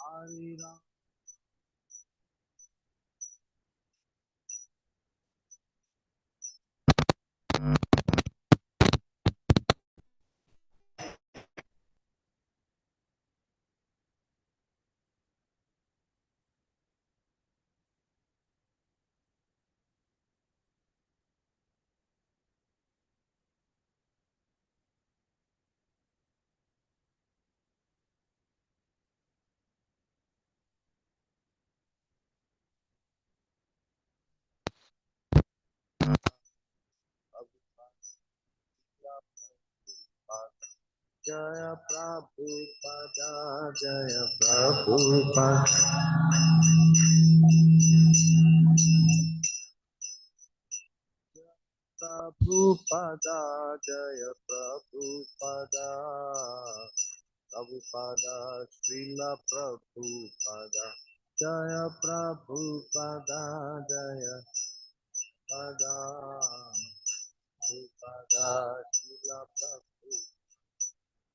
Hare Ram, Jaya Prabhupada, Jaya Prabhupada, Prabhupada, Jaya Prabhupada, Prabhupada, Srila Prabhupada, Jaya Prabhupada, Jaya Pada, Prabhupada, Srila Prabhupada.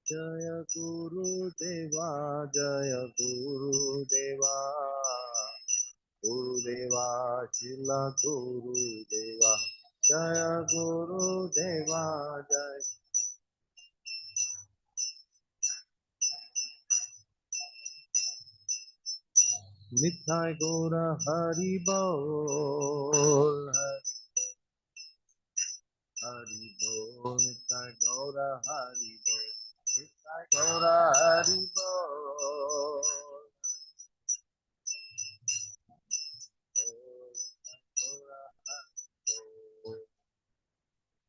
Jaya Guru Deva, Jaya Guru Deva, Guru Deva, Shila Guru Deva, Jaya Guru Deva, Jaya Nitai Gora Hari Bol, Hari Bol, Nitai Gora Hari Bol, Nitai Gora Hari Bol.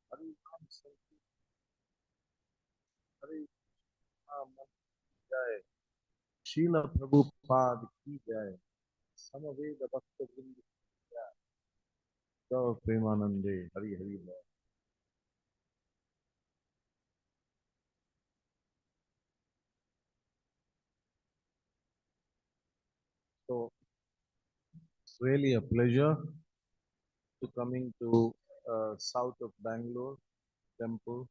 Hari Ram Hari Ram Jai. Srila Prabhupada ki jai. Samaveda Bhakta Vrinda ki jai. So Premanande, Hari Hari Bol. So it's really a pleasure to coming to south of Bangalore temple.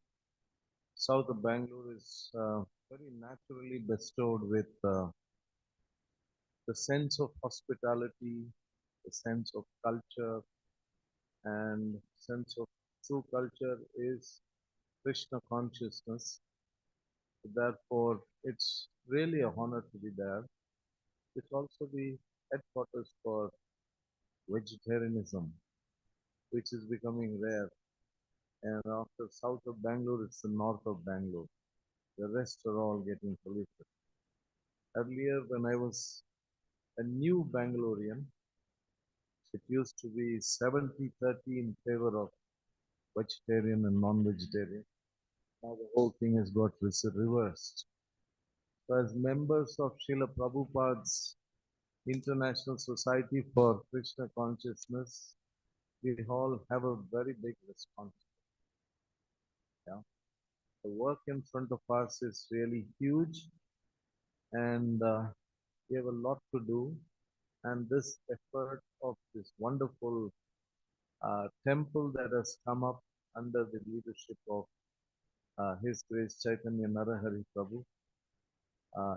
South of Bangalore is very naturally bestowed with the sense of hospitality, the sense of culture, and sense of true culture is Krishna consciousness. Therefore, it's really a honor to be there. It's also the headquarters for vegetarianism, which is becoming rare. And after south of Bangalore, it's the north of Bangalore. The rest are all getting polluted. Earlier, when I was a new Bangalorean, it used to be 70-30 in favor of vegetarian and non-vegetarian. Now the whole thing has got reversed. So as members of Srila Prabhupada's International Society for Krishna Consciousness, we all have a very big responsibility. Yeah? The work in front of us is really huge, and we have a lot to do. And this effort of this wonderful temple that has come up under the leadership of His Grace Chaitanya Narahari Prabhu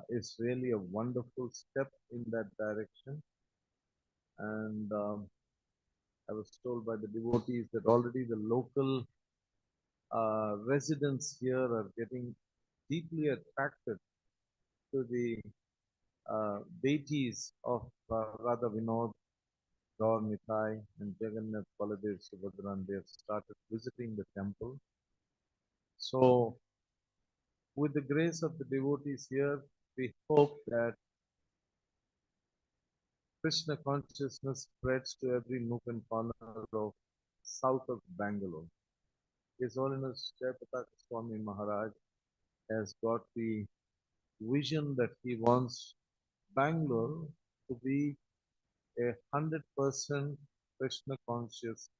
is really a wonderful step in that direction. And I was told by the devotees that already the local residents here are getting deeply attracted to the deities of Radha Vinod, Gaur Nitai, and Jagannath Baladev Subhadra, and they have started visiting the temple. So, with the grace of the devotees here, we hope that Krishna consciousness spreads to every nook and corner of south of Bangalore. His Holiness Jayapataka Swami Maharaj has got the vision that he wants Bangalore to be a 100% Krishna conscious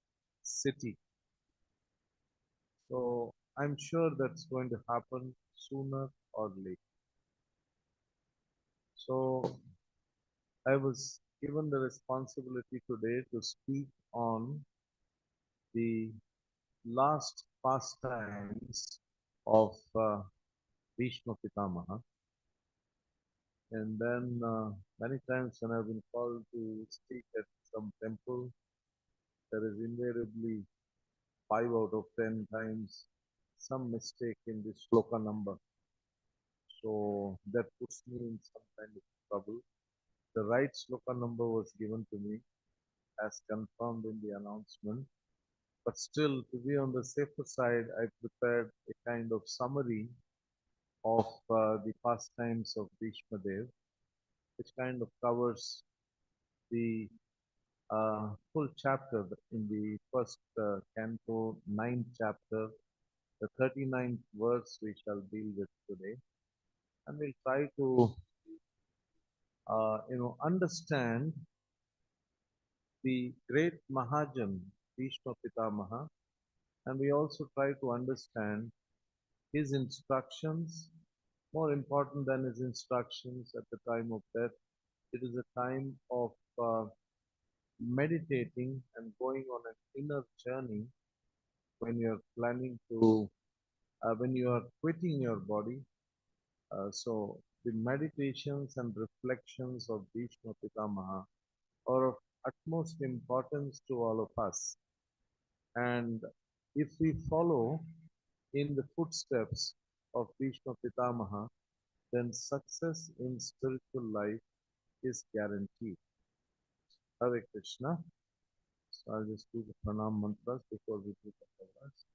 city. So I'm sure that's going to happen sooner or later. So I was given the responsibility today to speak on the last pastimes of Bhishma Pitamaha. And then many times when I've been called to speak at some temple, there is invariably 5 out of 10 times some mistake in the shloka number. So that puts me in some kind of trouble. The right shloka number was given to me as confirmed in the announcement. But still, to be on the safer side, I prepared a kind of summary of the pastimes of Bhishma Dev, which kind of covers the full chapter in the first canto, ninth chapter, the 39th verse we shall deal with today. And we'll try to, understand the great Mahajan, Bhishma Pitamaha, and we also try to understand his instructions. More important than his instructions at the time of death, it is a time of meditating and going on an inner journey when you are planning to, when you are quitting your body. So the meditations and reflections of Bhishma Pitamaha are of utmost importance to all of us. And if we follow in the footsteps of Bhishma Pitamaha, then success in spiritual life is guaranteed. Hare Krishna. So I'll just do the pranam mantras before we do the prayers.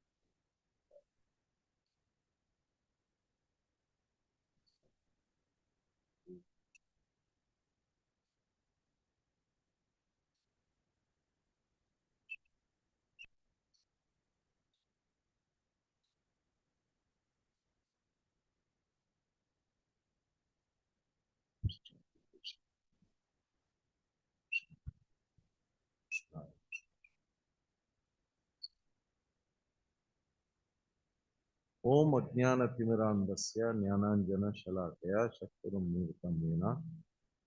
Om Ajnana Timirandasya Jnananjana Shalakaya Shaktiram Murtam Mena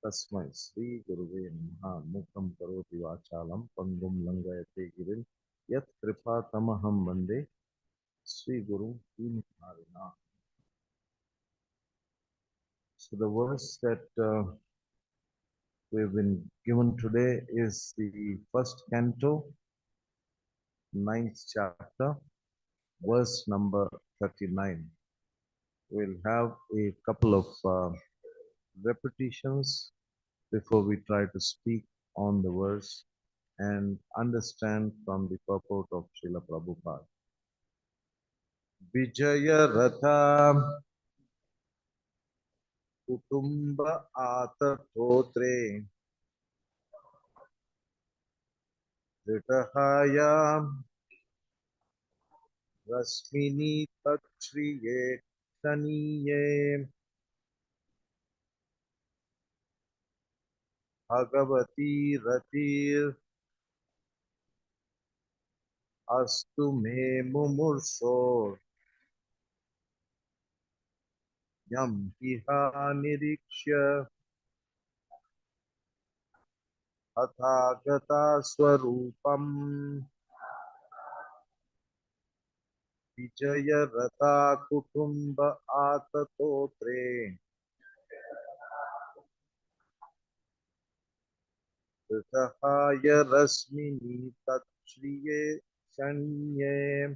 Tasmai Sri Guruve Namaha Mukam Karoti Vachalam Pandum Langayate Girin Yat Kripa Tamaham Vande Sri Guru Dinaharina. So the verse that we've been given today is the first canto, ninth chapter, verse number 39. We'll have a couple of repetitions before we try to speak on the verse and understand from the purport of Srila Prabhupada. Vijaya Ratha Kutumba Atatotre Ritahaya Rasmini Takshriye Taniye Bhagavati Ratir Astu Me Mumurso Yam Iha Nirikshya Tathagata स्वरूपम् विजय रथा कुटुम्ब आततोत्रे सहाय रश्मिनि तच्छ्रिये शन्ये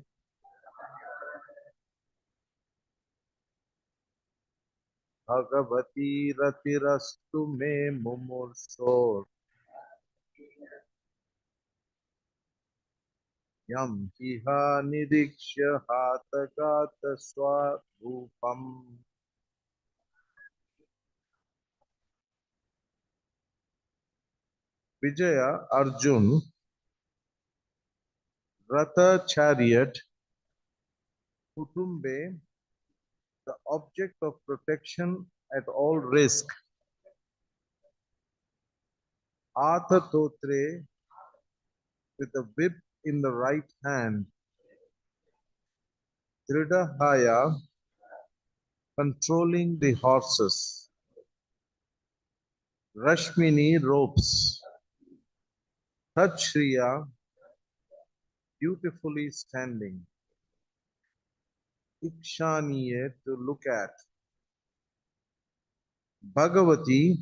भगवती रतिरस्तु मे मुमुर्षोर् यं इह निरीक्ष्य हातगात स्वरूपम् Vijaya Arjun Ratha chariot Kutumbe the object of protection at all risk Atatotre with a whip in the right hand Dridahaya controlling the horses Rashmini ropes Tachriya beautifully standing Ikshaniye to look at Bhagavati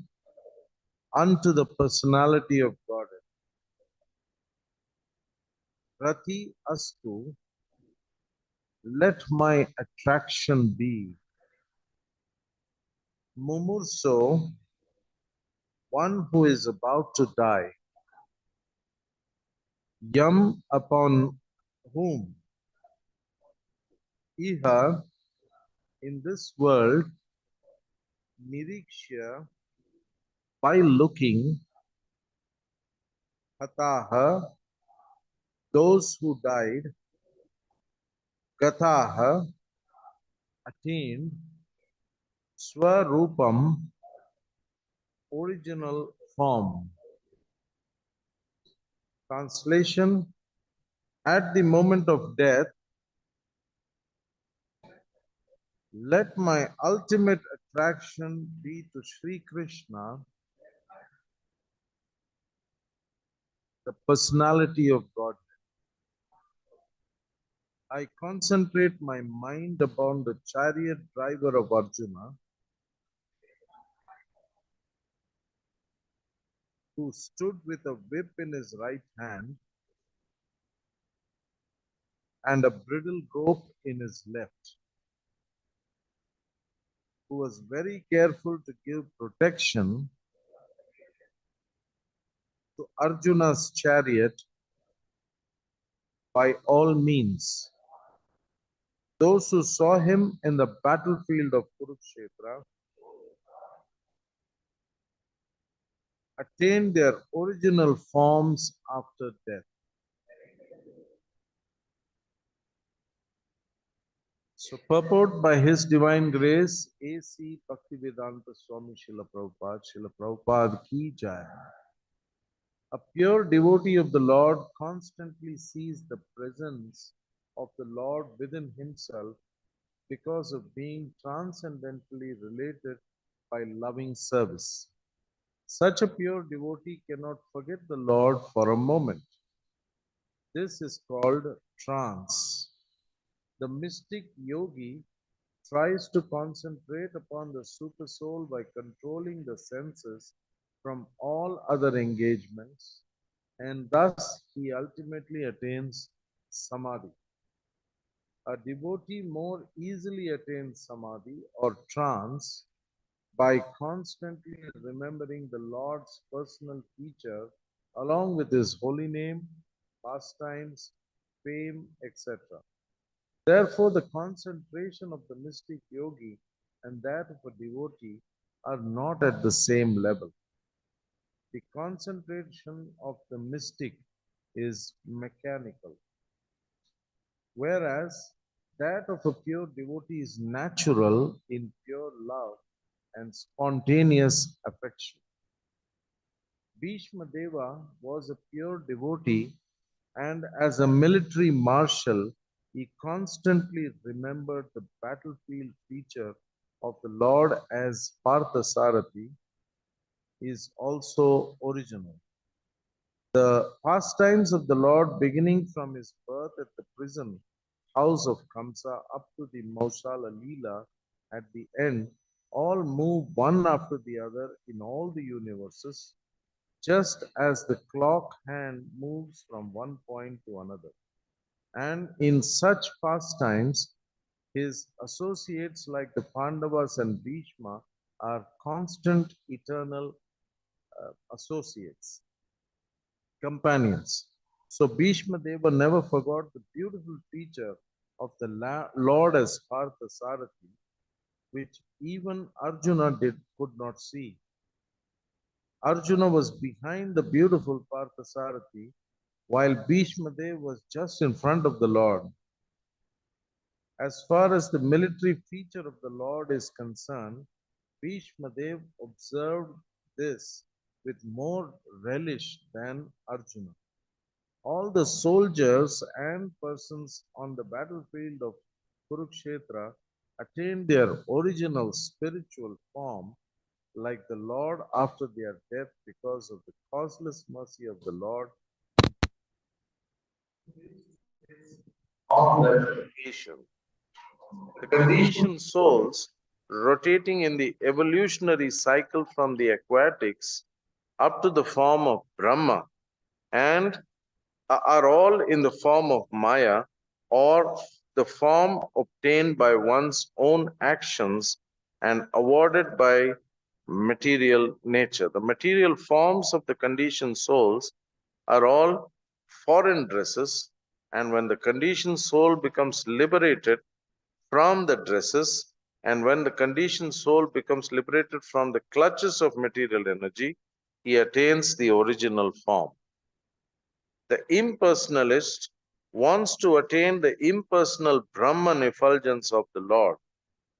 unto the personality of God Rati Astu let my attraction be Mumurso one who is about to die Yam upon whom Iha in this world Nirikshya by looking Hataha those who died Gataha attained Swarupam original form. Translation at the moment of death, let my ultimate attraction be to Sri Krishna, the personality of God. I concentrate my mind upon the chariot driver of Arjuna, who stood with a whip in his right hand and a bridle rope in his left, who was very careful to give protection to Arjuna's chariot by all means. Those who saw him in the battlefield of Kurukshetra attained their original forms after death. So, purport by His Divine Grace, A.C. Bhaktivedanta Swami Srila Prabhupada ki jai. A pure devotee of the Lord constantly sees the presence of the Lord within himself because of being transcendently related by loving service. Such a pure devotee cannot forget the Lord for a moment. This is called trance. The mystic yogi tries to concentrate upon the supersoul by controlling the senses from all other engagements, and thus he ultimately attains samadhi. A devotee more easily attains samadhi or trance by constantly remembering the Lord's personal feature along with his holy name, pastimes, fame, etc. Therefore, the concentration of the mystic yogi and that of a devotee are not at the same level. The concentration of the mystic is mechanical, whereas that of a pure devotee is natural in pure love and spontaneous affection. Bhishma Deva was a pure devotee, and as a military marshal, he constantly remembered the battlefield feature of the Lord as Parthasarathi is also original. The pastimes of the Lord, beginning from his birth at the prison house of Kamsa up to the Mausala Leela at the end, all move one after the other in all the universes, just as the clock hand moves from one point to another. And in such pastimes, his associates like the Pandavas and Bhishma are constant, eternal associates, companions. So Bhishma Deva never forgot the beautiful feature of the Lord as Partha Sarathi, which even Arjuna could not see. Arjuna was behind the beautiful Partha Sarathi, while Bhishma Deva was just in front of the Lord. As far as the military feature of the Lord is concerned, Bhishma Dev observed this with more relish than Arjuna. All the soldiers and persons on the battlefield of Kurukshetra attained their original spiritual form like the Lord after their death because of the causeless mercy of the Lord on that occasion. The conditioned souls rotating in the evolutionary cycle from the aquatics up to the form of Brahma and are all in the form of Maya or the form obtained by one's own actions and awarded by material nature. The material forms of the conditioned souls are all foreign dresses, and when the conditioned soul becomes liberated from the dresses, and when the conditioned soul becomes liberated from the clutches of material energy, he attains the original form. The impersonalist wants to attain the impersonal Brahman effulgence of the Lord,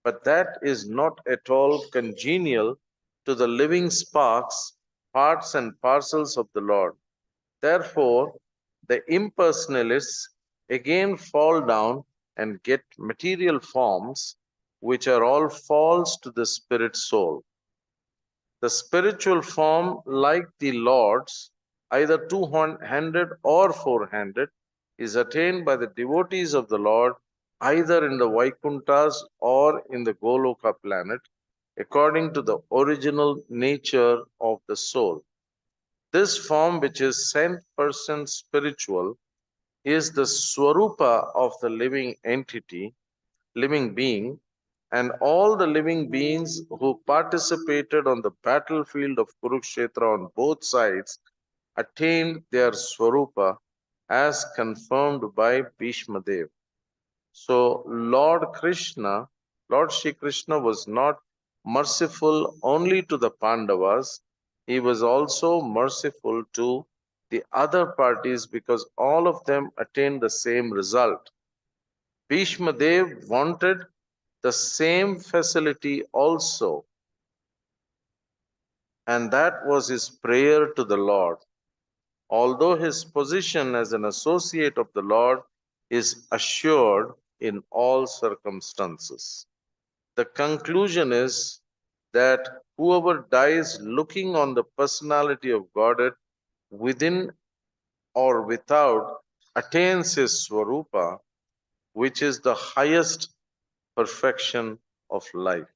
but that is not at all congenial to the living sparks, parts and parcels of the Lord. Therefore, the impersonalists again fall down and get material forms, which are all false to the spirit soul. The spiritual form, like the Lord's, either two-handed or four-handed, is attained by the devotees of the Lord either in the Vaikunthas or in the Goloka planet, according to the original nature of the soul. This form, which is 100% spiritual, is the Swarupa of the living entity, living being, and all the living beings who participated on the battlefield of Kurukshetra on both sides attained their Swarupa as confirmed by Bhishma Dev. So Lord Shri Krishna was not merciful only to the Pandavas, he was also merciful to the other parties because all of them attained the same result. Bhishma Dev wanted the same facility also, and that was his prayer to the Lord. Although his position as an associate of the Lord is assured in all circumstances. The conclusion is that whoever dies looking on the personality of Godhead within or without attains his Swarupa, which is the highest perfection of life.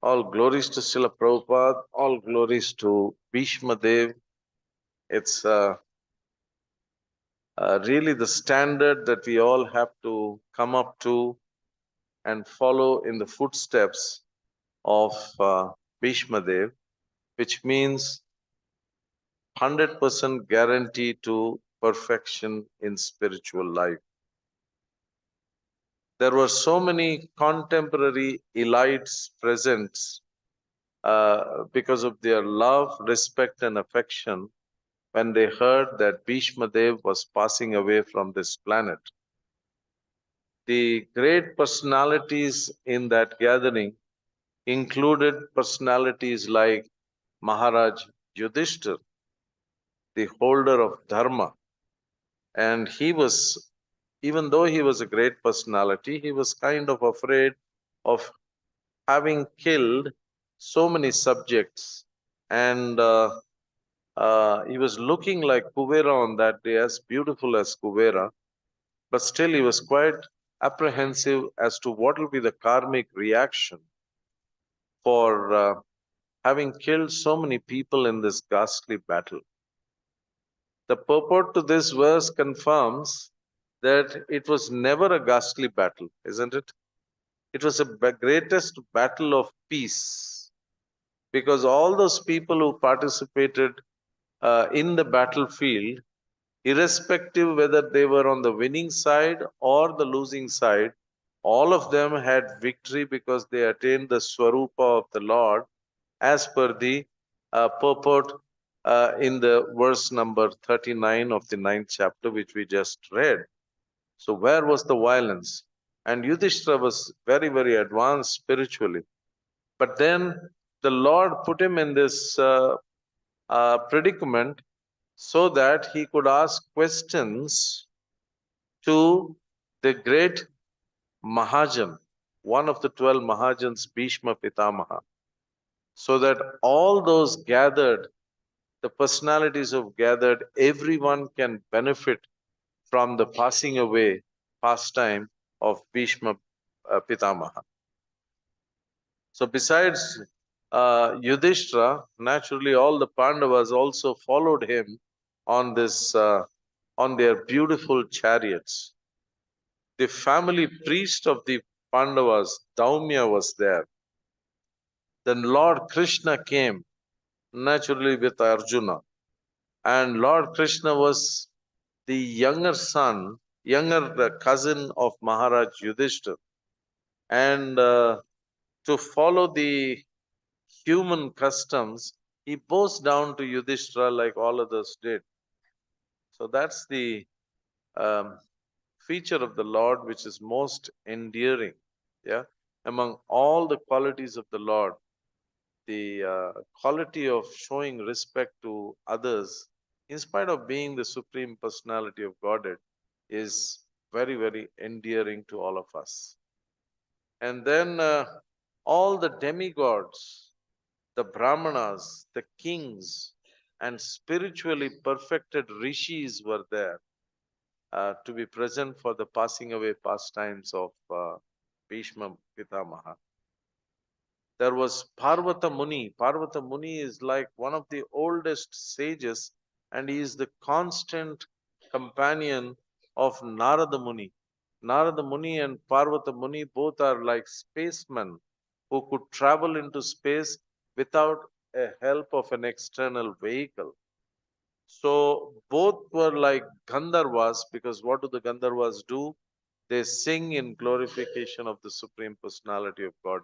All glories to Srila Prabhupada, all glories to Bhishma Dev. It's really the standard that we all have to come up to and follow in the footsteps of Bhishma Dev, which means 100% guarantee to perfection in spiritual life. There were so many contemporary elites present because of their love, respect, and affection when they heard that Bhishma Dev was passing away from this planet. The great personalities in that gathering included personalities like Maharaj Yudhishthir, the holder of Dharma. And he was, even though he was a great personality, he was kind of afraid of having killed so many subjects and He was looking like Kuvera on that day, as beautiful as Kuvera, but still he was quite apprehensive as to what will be the karmic reaction for having killed so many people in this ghastly battle. The purport to this verse confirms that it was never a ghastly battle, isn't it? It was a greatest battle of peace, because all those people who participated in the battlefield, irrespective whether they were on the winning side or the losing side, all of them had victory because they attained the Swarupa of the Lord, as per the purport in the verse number 39 of the ninth chapter, which we just read. So, where was the violence? And Yudhishthira was very, very advanced spiritually. But then the Lord put him in this predicament so that he could ask questions to the great Mahajan, one of the 12 Mahajans, Bhishma Pitamaha, so that all those gathered, the personalities of gathered, everyone can benefit from the passing away pastime of Bhishma Pitamaha. So, besides Yudhishthira, naturally, all the Pandavas also followed him on this on their beautiful chariots. The family priest of the Pandavas, Daumya, was there. Then Lord Krishna came, naturally with Arjuna, and Lord Krishna was the younger son, younger cousin of Maharaj Yudhishthira, and to follow the human customs, he bows down to Yudhishthira like all others did. So that's the um, feature of the Lord which is most endearing. Yeah, among all the qualities of the Lord, the quality of showing respect to others, in spite of being the supreme personality of Godhead, is very, very endearing to all of us. And then all the demigods, the Brahmanas, the kings, and spiritually perfected rishis were there to be present for the passing away pastimes of Bhishma Pitamaha. There was Parvata Muni. Parvata Muni is like one of the oldest sages, and he is the constant companion of Narada Muni. Narada Muni and Parvata Muni both are like spacemen who could travel into space without a help of an external vehicle. So both were like Gandharvas, because what do the Gandharvas do? They sing in glorification of the Supreme Personality of God.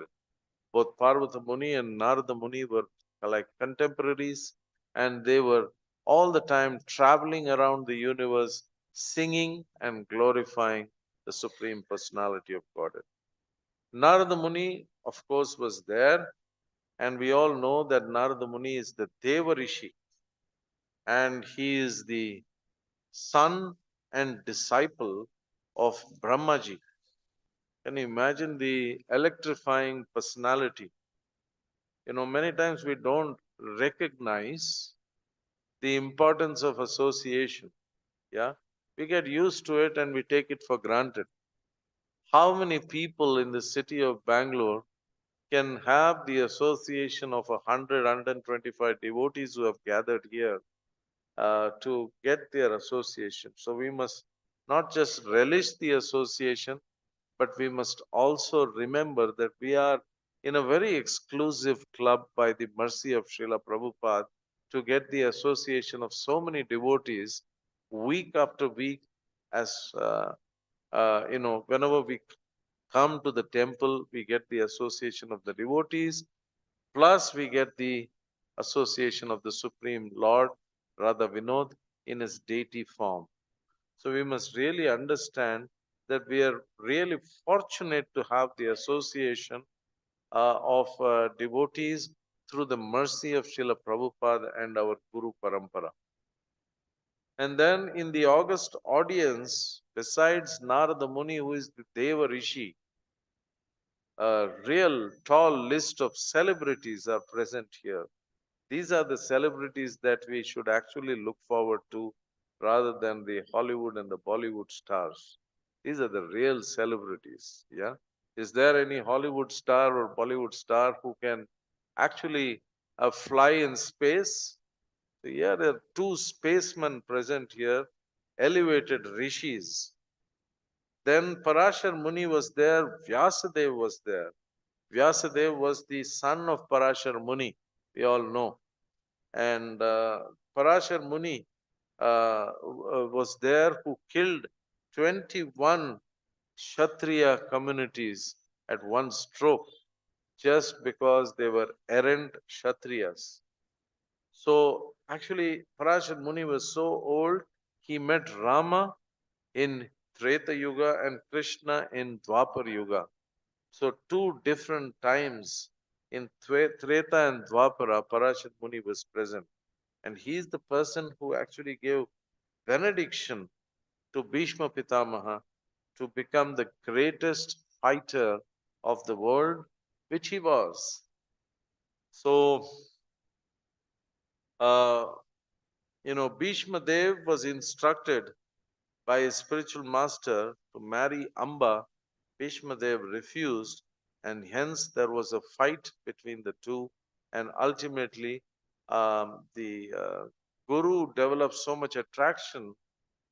Both Parvata Muni and Narada Muni were like contemporaries, and they were all the time traveling around the universe, singing and glorifying the Supreme Personality of God. Narada Muni, of course, was there, and we all know that Narada Muni is the Deva Rishi, and he is the son and disciple of Brahmaji. Can you imagine the electrifying personality? You know, many times we don't recognize the importance of association. Yeah, we get used to it and we take it for granted. How many people in the city of Bangalore can have the association of 125 devotees who have gathered here to get their association? So we must not just relish the association, but we must also remember that we are in a very exclusive club by the mercy of Srila Prabhupada to get the association of so many devotees week after week. As whenever we come to the temple, we get the association of the devotees, plus we get the association of the Supreme Lord, Radha Vinod, in his deity form. So we must really understand that we are really fortunate to have the association of devotees through the mercy of Srila Prabhupada and our Guru Parampara. And then in the August audience, besides Narada Muni, who is the Deva Rishi, a real tall list of celebrities are present here. These are the celebrities that we should actually look forward to rather than the Hollywood and the Bollywood stars. These are the real celebrities. Yeah. Is there any Hollywood star or Bollywood star who can actually fly in space? So, yeah, there are two spacemen present here, elevated rishis. Then Parashar Muni was there, Vyasadeva was there. Vyasadeva was the son of Parashar Muni, we all know. And Parashar Muni was there who killed 21 Kshatriya communities at one stroke just because they were errant Kshatriyas. So actually, Parashar Muni was so old, he met Rama in Treta Yuga and Krishna in Dwapar Yuga. So two different times in Treta and Dwapara, Parashar Muni was present. And he is the person who actually gave benediction to Bhishma Pitamaha to become the greatest fighter of the world, which he was. So, uh, Bhishma Dev was instructed by his spiritual master to marry Amba. Bhishma Dev refused, and hence there was a fight between the two. And ultimately, the Guru developed so much attraction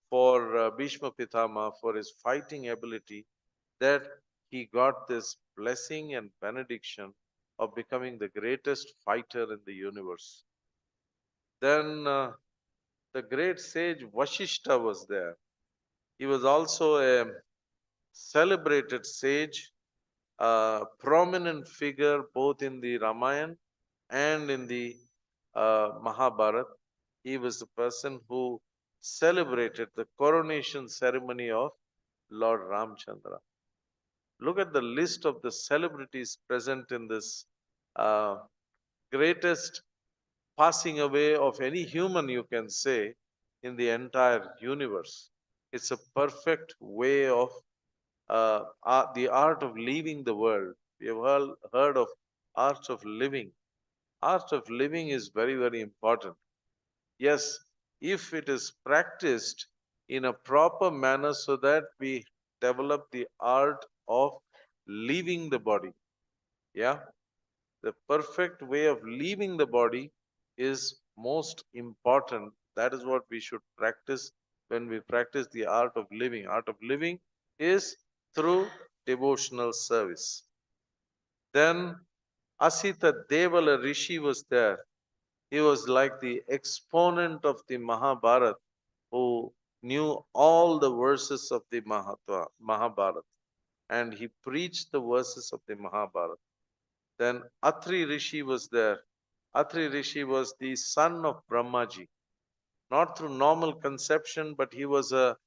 for Bhishma Pitama for his fighting ability that he got this blessing and benediction of becoming the greatest fighter in the universe. Then the great sage Vashishta was there. He was also a celebrated sage, a prominent figure both in the Ramayana and in the Mahabharata. He was the person who celebrated the coronation ceremony of Lord Ramchandra. Look at the list of the celebrities present in this uh, greatest passing away of any human, you can say, in the entire universe. It's a perfect way of the art of leaving the world. We have all heard of art of living. Art of living is very, very important. Yes, if it is practiced in a proper manner so that we develop the art of leaving the body. Yeah, the perfect way of leaving the body is most important. That is what we should practice when we practice the art of living. Art of living is through devotional service. Then Asita Devala Rishi was there. He was like the exponent of the Mahabharata who knew all the verses of the Mahabharata, and he preached the verses of the Mahabharata. Then Atri Rishi was there. Atri Rishi was the son of Brahmaji, not through normal conception, but he was a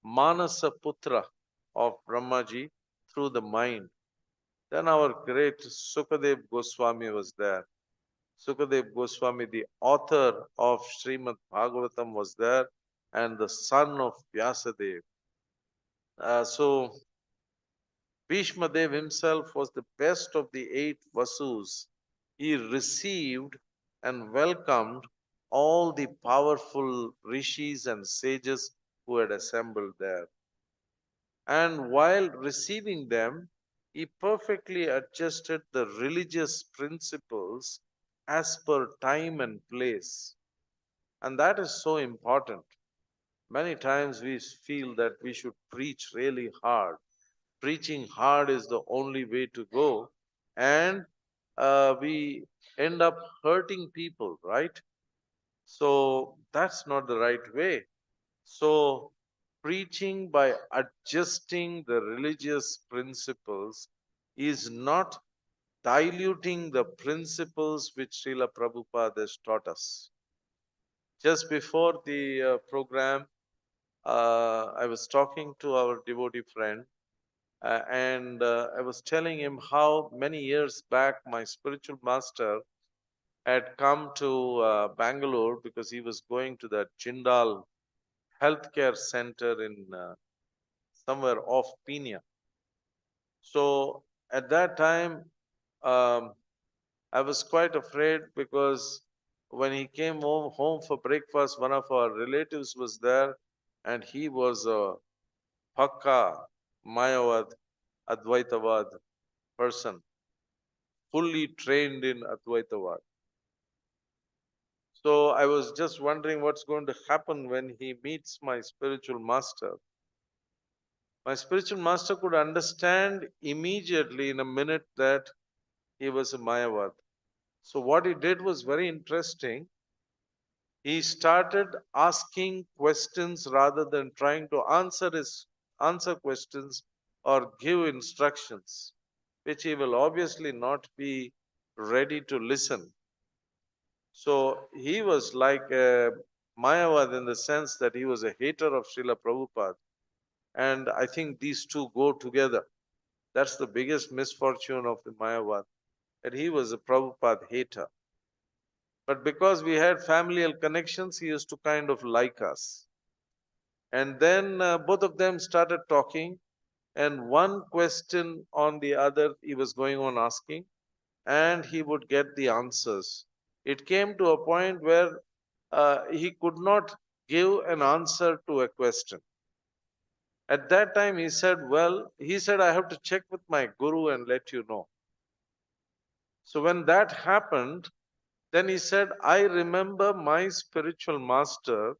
Manasa Putra of Brahmaji through the mind. Then our great Sukadev Goswami was there. Sukadev Goswami, the author of Srimad Bhagavatam, was there, and the son of Vyasadeva. So Bhishma Dev himself was the best of the eight Vasus. He received and welcomed all the powerful rishis and sages who had assembled there. And while receiving them, he perfectly adjusted the religious principles as per time and place. And that is so important. Many times we feel that we should preach really hard. Preaching hard is the only way to go. And we end up hurting people, right? So that's not the right way. So, preaching by adjusting the religious principles is not diluting the principles which Srila Prabhupada has taught us. Just before the program, I was talking to our devotee friend, and I was telling him how many years back my spiritual master had come to Bangalore because he was going to the Jindal healthcare center in somewhere off Pina. So at that time, um, I was quite afraid because When he came home for breakfast, one of our relatives was there, and he was a Pakka Mayavad Advaitavad person, fully trained in Advaitavad. So I was just wondering what's going to happen when he meets my spiritual master. My spiritual master could understand immediately in a minute that he was a Mayavad. So what he did was very interesting. He started asking questions rather than trying to answer questions or give instructions, which he will obviously not be ready to listen. So he was like a Mayavad in the sense that he was a hater of Srila Prabhupada. And I think these two go together. That's the biggest misfortune of the Mayavad, that he was a Prabhupada hater. But because we had familial connections, he used to kind of like us. And then both of them started talking, and one question on the other he was going on asking, and he would get the answers. It came to a point where he could not give an answer to a question. At that time, he said, well, he said, I have to check with my guru and let you know. So when that happened, then he said, I remember my spiritual master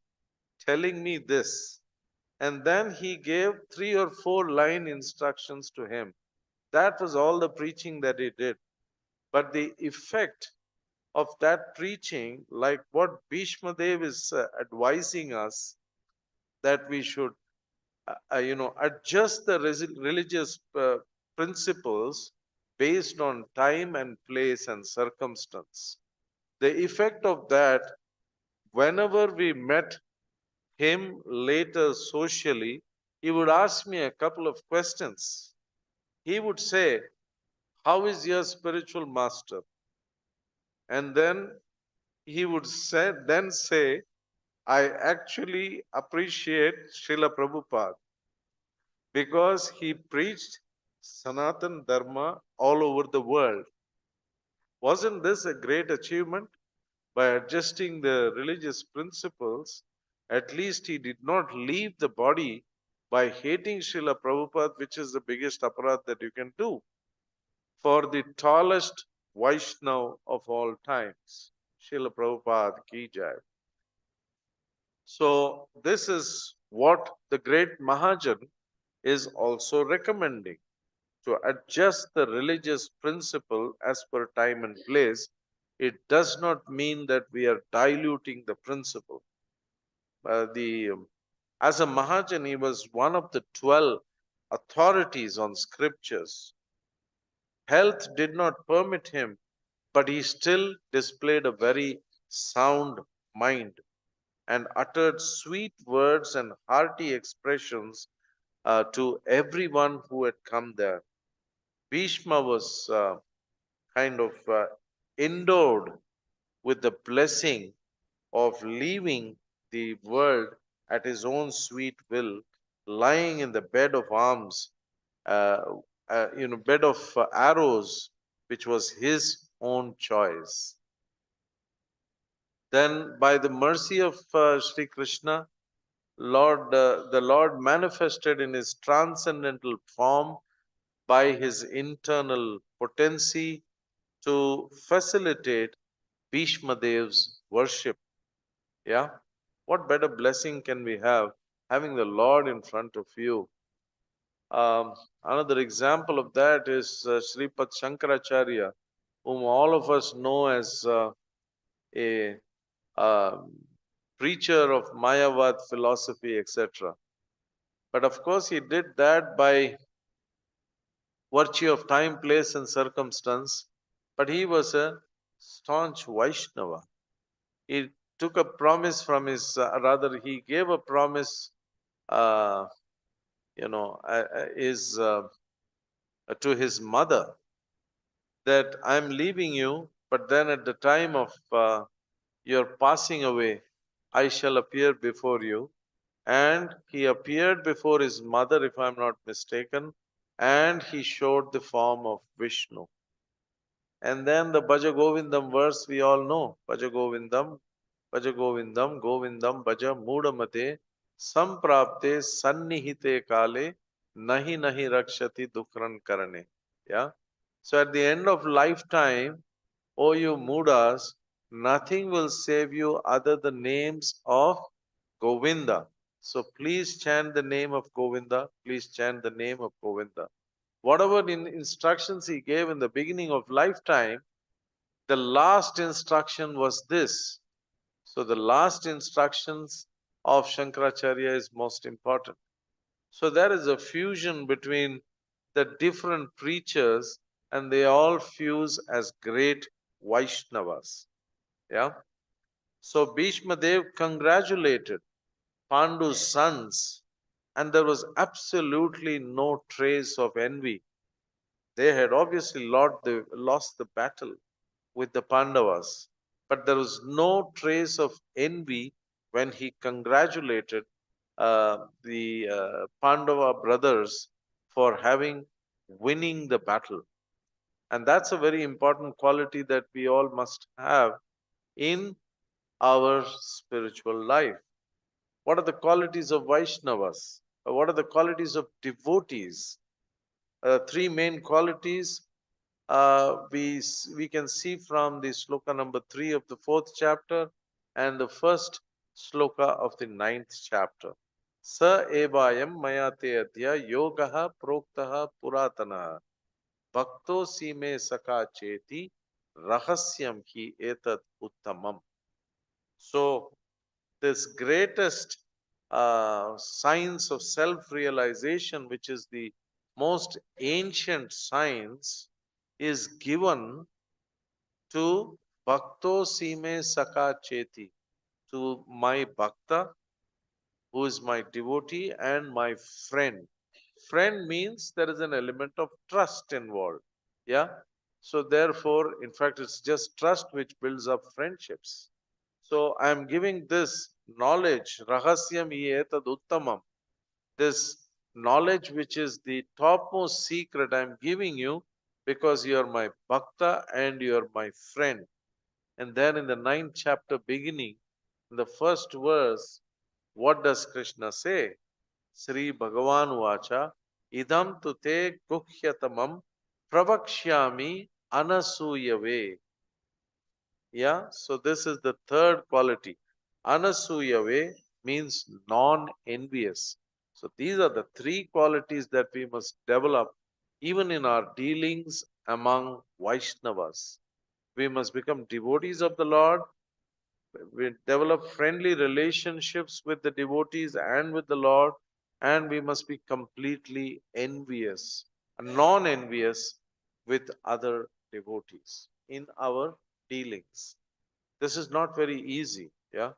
telling me this. And then he gave 3 or 4 line instructions to him. That was all the preaching that he did. But the effect of that preaching, like what Bhishma Dev is advising us, that we should, adjust the religious principles based on time and place and circumstance. The effect of that, whenever we met him later socially, he would ask me a couple of questions. He would say, how is your spiritual master? And then he would say, I actually appreciate Srila Prabhupada because he preached Sanatan Dharma all over the world. Wasn't this a great achievement? By adjusting the religious principles, at least he did not leave the body by hating Srila Prabhupada, which is the biggest aparat that you can do for the tallest Vaishnav of all times. Srila Prabhupada ki jai. So, this is what the great Mahajan is also recommending, to adjust the religious principle as per time and place. It does not mean that we are diluting the principle. As a Mahajan, he was one of the 12 authorities on scriptures. Health did not permit him, but he still displayed a very sound mind and uttered sweet words and hearty expressions to everyone who had come there. Bhishma was kind of endowed with the blessing of leaving the world at his own sweet will, lying in the bed of arms, uh, bed of arrows, which was his own choice. Then, by the mercy of Sri Krishna, the Lord manifested in his transcendental form by his internal potency to facilitate Bhishma Dev's worship. Yeah. What better blessing can we have having the Lord in front of you? Another example of that is Sripad Shankaracharya, whom all of us know as a um, preacher of Mayavad philosophy, etc. But of course, he did that by virtue of time, place, and circumstance. But he was a staunch Vaishnava. He took a promise from rather, he gave a promise, uh, is to his mother that I'm leaving you, but then at the time of your passing away, I shall appear before you. And he appeared before his mother, if I'm not mistaken, and he showed the form of Vishnu. And then the Bhaja Govindam verse we all know. Bhaja Govindam, Govindam, Bhaja Mudamate, Samprapte, Sannihite Kale, Nahi Nahi Rakshati Dukran Karane. Yeah. So at the end of lifetime, O you Mudas, nothing will save you other the names of Govinda. So please chant the name of Govinda. Please chant the name of Govinda. Whatever instructions he gave in the beginning of lifetime, the last instruction was this. So the last instructions of Shankaracharya is most important. So there is a fusion between the different preachers and they all fuse as great Vaishnavas. Yeah. So Bhishma Dev congratulated Pandu's sons and there was absolutely no trace of envy. They had obviously lost the battle with the Pandavas, but there was no trace of envy when he congratulated the Pandava brothers for having winning the battle. And that's a very important quality that we all must have in our spiritual life. What are the qualities of Vaishnavas? What are the qualities of devotees? Three main qualities we can see from the sloka number 3 of the fourth chapter and the first sloka of the ninth chapter. Sa evayam mayate adhya yogaha proktaha puratana bhakto sime saka cheti rahasyam hi etat uttamam. So this greatest science of self-realization, which is the most ancient science, is given to Bhakto Sime Saka Cheti, to my Bhakta, who is my devotee and my friend. Friend means there is an element of trust involved. Yeah. So, therefore, in fact, it's just trust which builds up friendships. So, I am giving this knowledge, Rahasyam Etad Uttamam, this knowledge which is the topmost secret I'm giving you because you are my Bhakta and you are my friend. And then in the ninth chapter beginning, in the first verse, what does Krishna say? Sri Bhagavan Vacha, Idam tute guhyatamam pravakshyami anasuyave. Yeah, so this is the third quality. Anasuyave means non envious. So these are the three qualities that we must develop even in our dealings among Vaishnavas. We must become devotees of the Lord. We develop friendly relationships with the devotees and with the Lord, and we must be completely envious, non envious with other devotees in our dealings. This is not very easy. Yeah.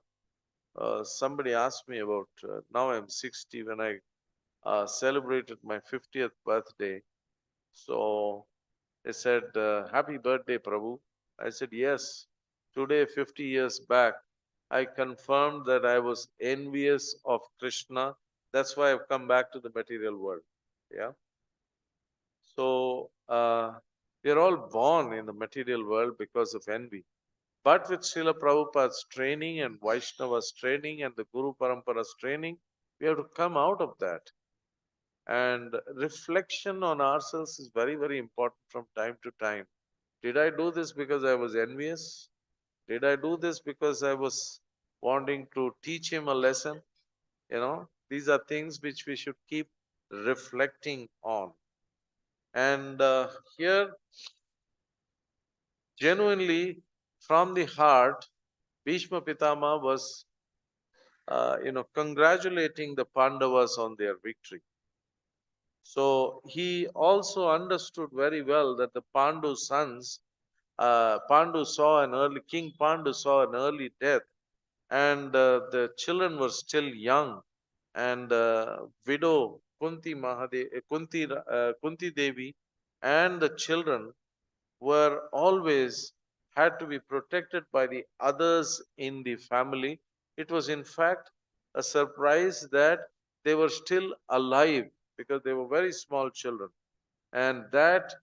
Somebody asked me about now I'm 60 when I celebrated my 50th birthday. So they said, Happy birthday, Prabhu. I said, Yes. Today, 50 years back, I confirmed that I was envious of Krishna. That's why I've come back to the material world. Yeah. So, we are all born in the material world because of envy. But with Srila Prabhupada's training and Vaishnava's training and the Guru Parampara's training, we have to come out of that. And reflection on ourselves is very, very important from time to time. Did I do this because I was envious? Did I do this because I was wanting to teach him a lesson? These are things which we should keep reflecting on. And here, genuinely, from the heart, Bhishma Pitama was, congratulating the Pandavas on their victory. So he also understood very well that the Pandu sons, King Pandu saw an early death, and the children were still young, and widow Kunti Devi, and the children were always had to be protected by the others in the family. It was, in fact, a surprise that they were still alive because they were very small children. And that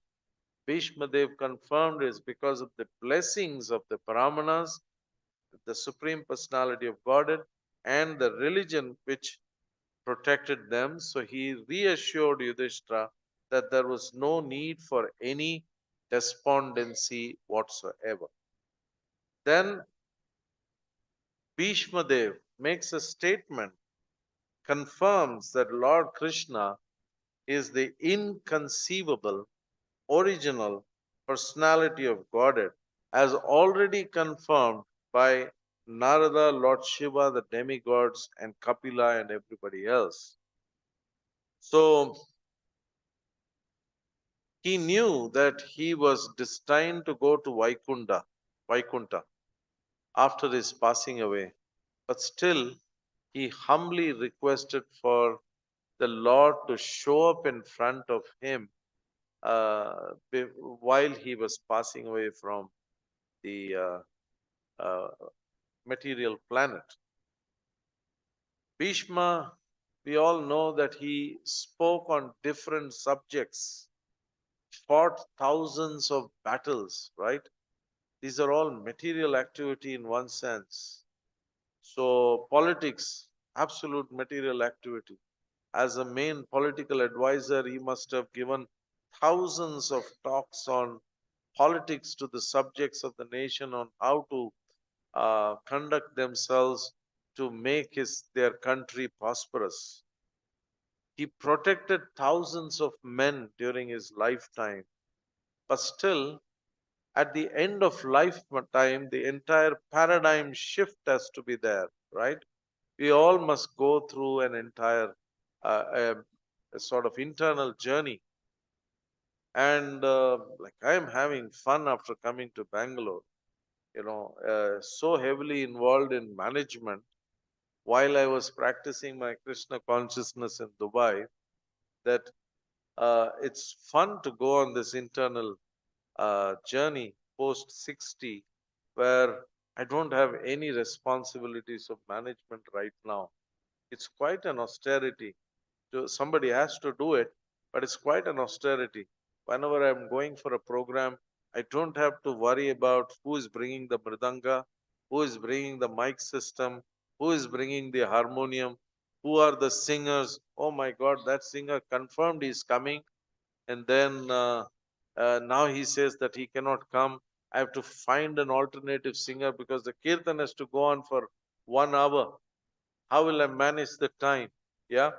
Bhishma Dev confirmed is because of the blessings of the Brahmanas, the Supreme Personality of Godhead, and the religion which protected them. So he reassured Yudhishthira that there was no need for any despondency whatsoever. Then Bhishma Dev makes a statement, confirms that Lord Krishna is the inconceivable, original personality of Godhead, as already confirmed by Narada, Lord Shiva, the demigods, and Kapila, and everybody else. So he knew that he was destined to go to Vaikunta after his passing away, but still he humbly requested for the Lord to show up in front of him while he was passing away from the uh, material planet. Bhishma, we all know that he spoke on different subjects, fought thousands of battles, right? These are all material activity in one sense. So, politics, absolute material activity. As a main political advisor, he must have given thousands of talks on politics to the subjects of the nation on how to conduct themselves to make their country prosperous. He protected thousands of men during his lifetime, but still, at the end of lifetime, the entire paradigm shift has to be there, right? We all must go through an entire a sort of internal journey. And like I am having fun after coming to Bangalore, so heavily involved in management while I was practicing my Krishna consciousness in Dubai, that it's fun to go on this internal journey post 60, where I don't have any responsibilities of management right now. It's quite an austerity. Somebody has to do it, but it's quite an austerity. Whenever I'm going for a program, I don't have to worry about who is bringing the mridanga, who is bringing the mic system, who is bringing the harmonium, who are the singers. Oh my God, that singer confirmed he's coming, and then now he says that he cannot come. I have to find an alternative singer because the kirtan has to go on for 1 hour. How will I manage the time? Yeah,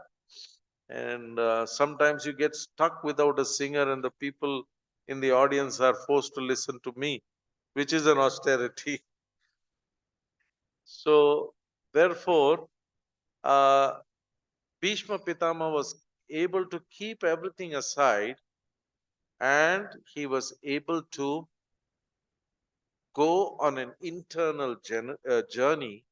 and sometimes you get stuck without a singer and the people in the audience are forced to listen to me, which is an austerity. So therefore uh, Bhishma Pitama was able to keep everything aside, and he was able to go on an internal journey,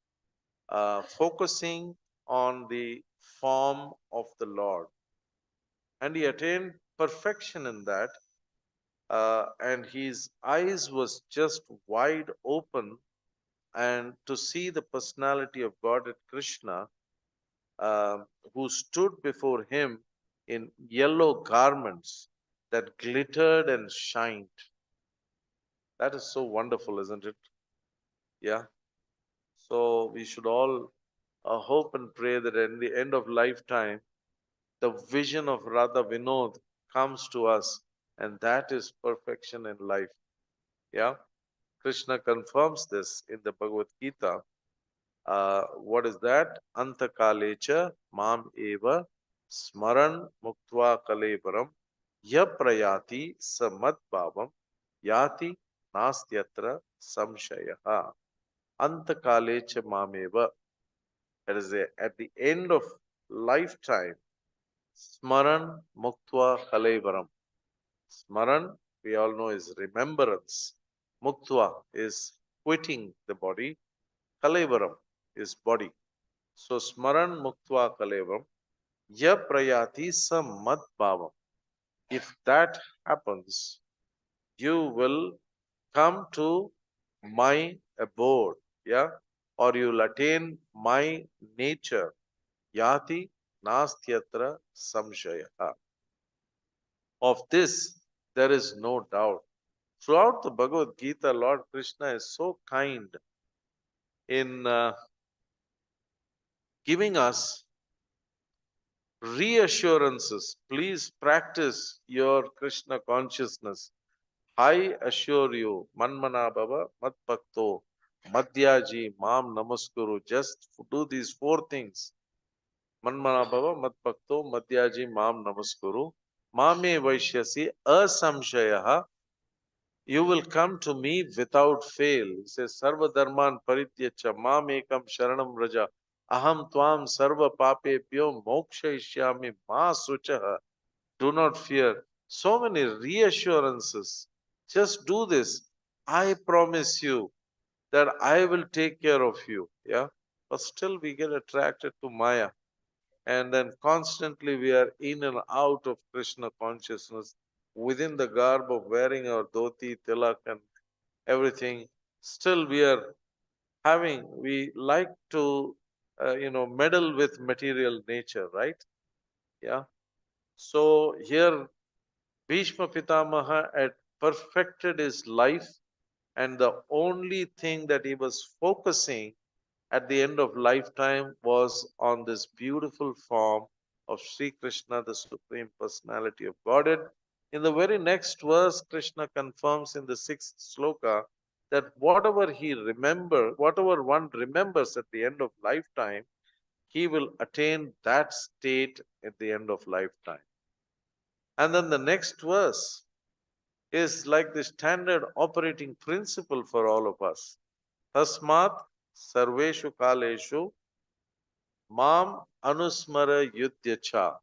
focusing on the form of the Lord, and he attained perfection in that, and his eyes was just wide open, and to see the personality of God at Krishna, who stood before him in yellow garments that glittered and shined. That is so wonderful, isn't it? Yeah. So we should all hope and pray that at the end of lifetime, the vision of Radha Vinod comes to us, and that is perfection in life. Yeah. Krishna confirms this in the Bhagavad Gita. What is that? Antakalecha mam eva smaran muktva kalevaram yaprayati samad bhavam yati nastyatra samshayaha. Antakalecha mam eva. That is at the end of lifetime. Smaran muktva kalevaram. Smaran, we all know, is remembrance. Muktva is quitting the body. Kalevaram is body. So Smaran Muktva Kalevam, Ya Prayati Samad Bhavam. If that happens, you will come to my abode, yeah, or you'll attain my nature. Yati Nastyatra Samshaya. Of this, There is no doubt. Throughout the Bhagavad Gita, Lord Krishna is so kind in giving us reassurances. Please practice your Krishna consciousness. I assure you, Manmana Bhava Mat Bhakto Madhyaji Mam Namaskuru. Just do these four things. Manmana Bhava Mat Bhakto Madhyaji Mam Namaskuru. Mame Vaishyasi Asamshayaha. You will come to me without fail. He says, Sarva Dharman Parityacha Mam Ekam Sharanam Raja. Aham Tvam Sarva Papepyo Mokshayishyami Ma Suchaha. Do not fear. So many reassurances. Just do this. I promise you that I will take care of you. Yeah. But still we get attracted to Maya. And then constantly we are in and out of Krishna consciousness within the garb of wearing our dhoti, tilak, and everything. Still we are we like to, meddle with material nature, right? Yeah. So here Bhishma Pitamaha had perfected his life, and the only thing that he was focusing at the end of lifetime was on this beautiful form of Sri Krishna, the Supreme Personality of Godhead. In the very next verse, Krishna confirms in the sixth sloka that whatever one remembers at the end of lifetime, he will attain that state at the end of lifetime. And then the next verse is like the standard operating principle for all of us. Tasmat sarveshu kaleshu mam anusmara yudhyacha.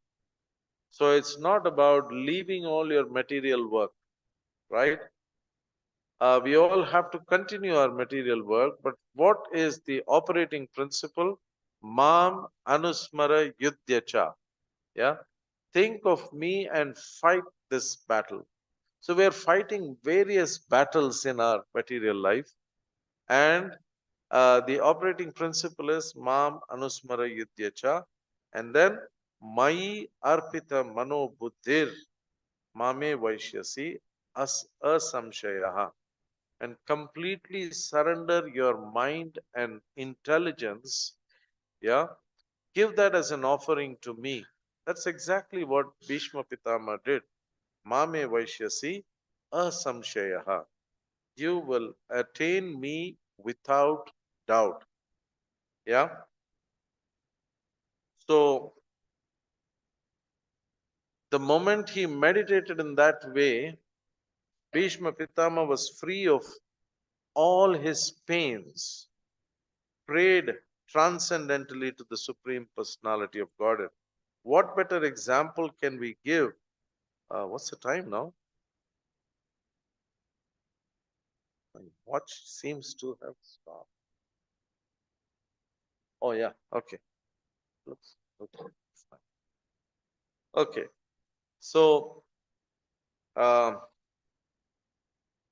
So it's not about leaving all your material work, right? We all have to continue our material work, but what is the operating principle? Mam anusmara yudhyacha. Yeah. Think of me and fight this battle. So we are fighting various battles in our material life, and the operating principle is Mam Anusmara Yudhyacha, and then Mai Arpita Mano Buddhir Mame Vaishyasi As Asamshayaha, and completely surrender your mind and intelligence. Yeah, give that as an offering to me. That's exactly what Bhishma Pitama did. Mame Vaishyasi Asamshayaha. You will attain me without doubt. Yeah. So the moment he meditated in that way, Bhishma Pitama was free of all his pains, prayed transcendently to the Supreme Personality of Godhead. What better example can we give? What's the time now? My watch seems to have stopped. Oh, yeah. Okay. Looks okay. Fine. Okay. So, um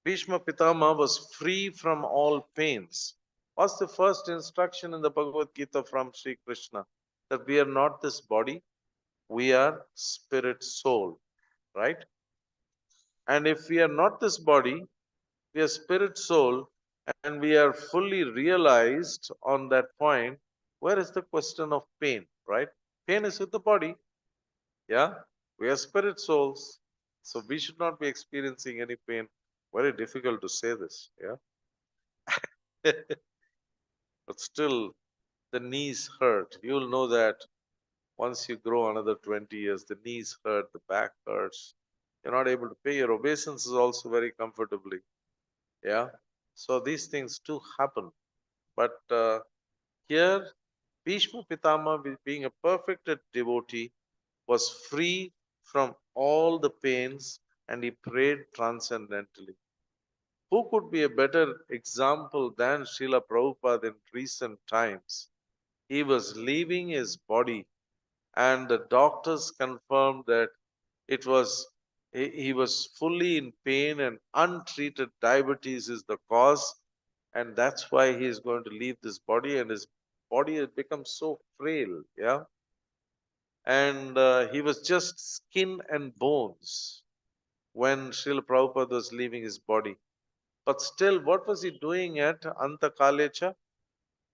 Bhishma Pitama was free from all pains. What's the first instruction in the Bhagavad Gita from Sri Krishna? That we are not this body, we are spirit soul, right? And if we are not this body, we are spirit soul, and we are fully realized on that point, where is the question of pain, right? Pain is with the body, yeah? We are spirit souls, so we should not be experiencing any pain. Very difficult to say this, yeah? But still, the knees hurt. You'll know that once you grow another 20 years, the knees hurt, the back hurts. You're not able to pay your obeisances also very comfortably. Yeah. So these things do happen. But here, Bhishma Pitama, being a perfected devotee, was free from all the pains, and he prayed transcendentally. Who could be a better example than Srila Prabhupada in recent times? He was leaving his body, and the doctors confirmed that it was he was fully in pain, and untreated diabetes is the cause, and that's why he is going to leave this body, and his body has become so frail. Yeah. And he was just skin and bones. when Srila Prabhupada was leaving his body. But still, what was he doing at Anta Kalecha?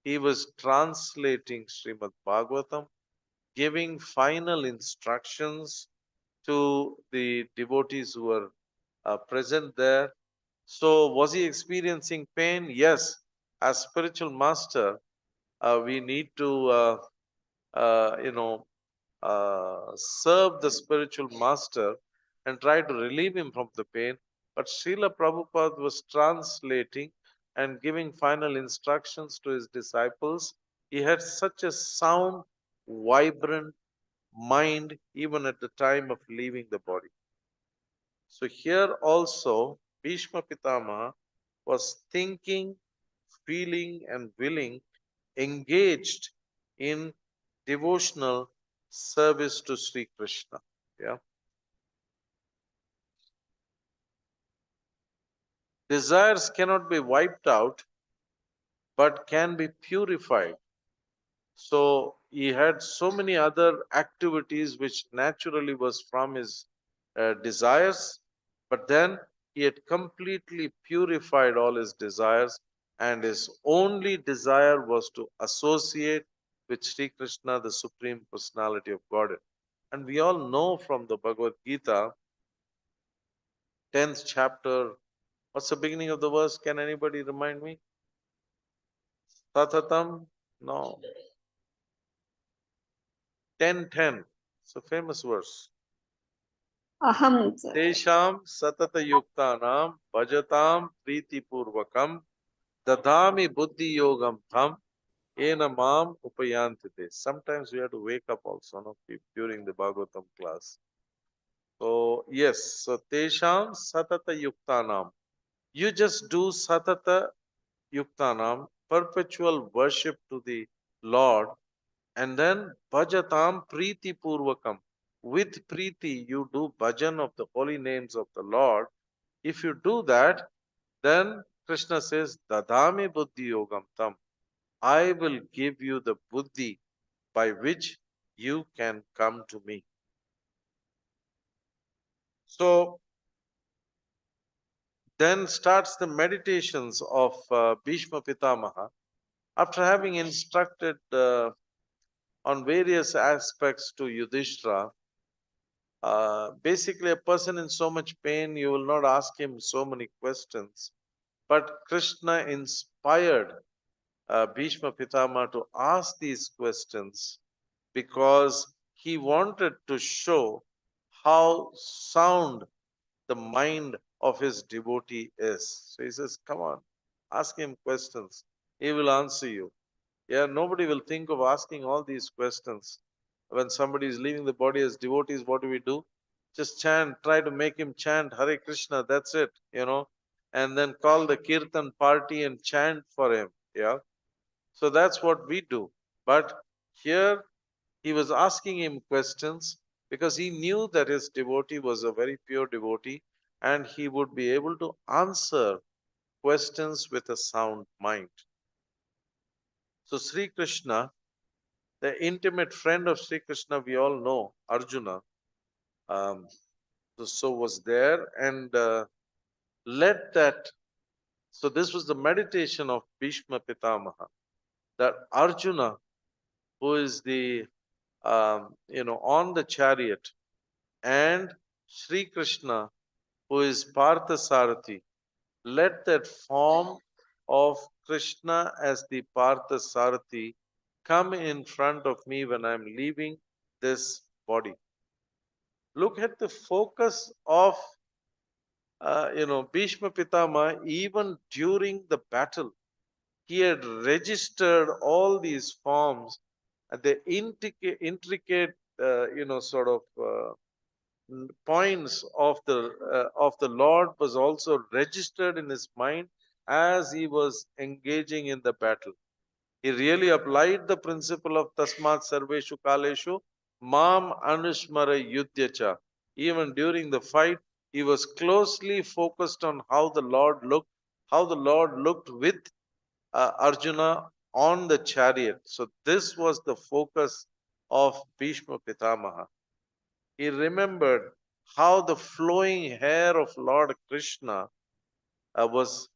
He was translating Srimad Bhagavatam, giving final instructions to the devotees who were present there. So, was he experiencing pain? Yes. As spiritual master, we need to, you know, serve the spiritual master and try to relieve him from the pain. But Srila Prabhupada was translating and giving final instructions to his disciples. He had such a sound, vibrant mind even at the time of leaving the body. So here also, Bhishma Pitama was thinking, feeling, and willing, engaged in devotional service to Sri Krishna. Yeah. Desires cannot be wiped out, but can be purified. So he had so many other activities which naturally was from his desires, but then he had completely purified all his desires, and his only desire was to associate with Sri Krishna, the Supreme Personality of Godhead. And we all know from the Bhagavad Gita, 10th chapter, what's the beginning of the verse? Can anybody remind me? Tatatam? No. 10:10. It's a famous verse. अहं Tesham satata yuktanam bhajatam priti purvakam dadami buddhi yogam tham ena mam upayantite. Sometimes we have to wake up also no, during the Bhagavatam class. So yes, so Tesham satata yuktanam. You just do satata yuktanam, perpetual worship to the Lord, and then bhajatam priti purvakam. With priti, you do bhajan of the holy names of the Lord. If you do that, then Krishna says, Dadami buddhi yogam tam. I will give you the buddhi by which you can come to me. So then starts the meditations of Bhishma Pitamaha. After having instructed on various aspects to Yudhishthira, basically, a person in so much pain, you will not ask him so many questions. But Krishna inspired Bhishma Pitama to ask these questions because he wanted to show how sound the mind of his devotee is. So he says, Come on, ask him questions. He will answer you. Yeah, nobody will think of asking all these questions. When somebody is leaving the body as devotees, what do we do? Just chant, try to make him chant Hare Krishna, that's it, and then call the Kirtan party and chant for him. Yeah. So that's what we do. But here he was asking him questions because he knew that his devotee was a very pure devotee and he would be able to answer questions with a sound mind. So Sri Krishna, the intimate friend of Sri Krishna, we all know, Arjuna, um, so was there and led that. So this was the meditation of Bhishma Pitamaha, that Arjuna, who is the on the chariot, and Sri Krishna, who is Partha Sarathi, let that form of Krishna as the Partha Sarathi come in front of me when I'm leaving this body. Look at the focus of Bhishma Pitama even during the battle. He had registered all these forms, and the intricate sort of points of the Lord was also registered in his mind as he was engaging in the battle. He really applied the principle of Tasmat Sarveshu Kaleshu Mam Anushmara Yudhyacha. Even during the fight, he was closely focused on how the Lord looked with Arjuna on the chariot. So this was the focus of Bhishma Pitamaha. He remembered how the flowing hair of Lord Krishna was,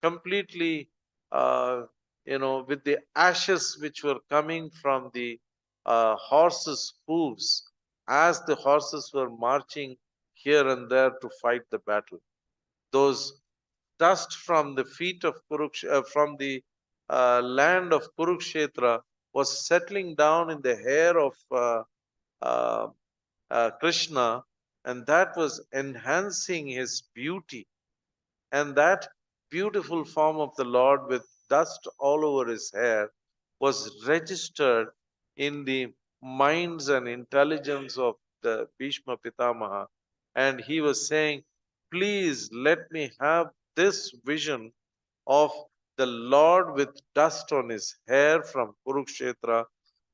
completely, with the ashes which were coming from the horses' hooves as the horses were marching here and there to fight the battle. Those dust from the feet of from the land of Kurukshetra was settling down in the hair of uh, Krishna, and that was enhancing his beauty. And that beautiful form of the Lord with dust all over his hair was registered in the minds and intelligence of the Bhishma Pitamaha. And he was saying, please let me have this vision of the Lord with dust on his hair from Kurukshetra.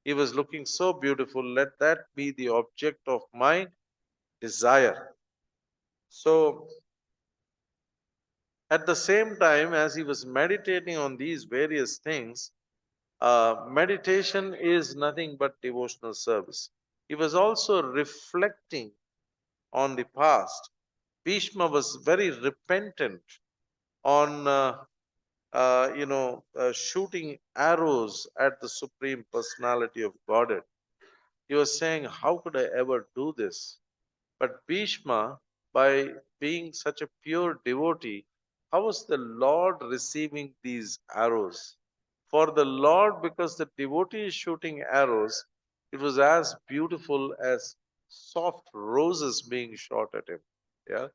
He was looking so beautiful. Let that be the object of my desire. So, at the same time, as he was meditating on these various things, meditation is nothing but devotional service. He was also reflecting on the past. Bhishma was very repentant on, shooting arrows at the Supreme Personality of Godhead. He was saying, how could I ever do this? But Bhishma, by being such a pure devotee, how was the Lord receiving these arrows? For the Lord, because the devotee is shooting arrows, it was as beautiful as soft roses being shot at him. Yeah.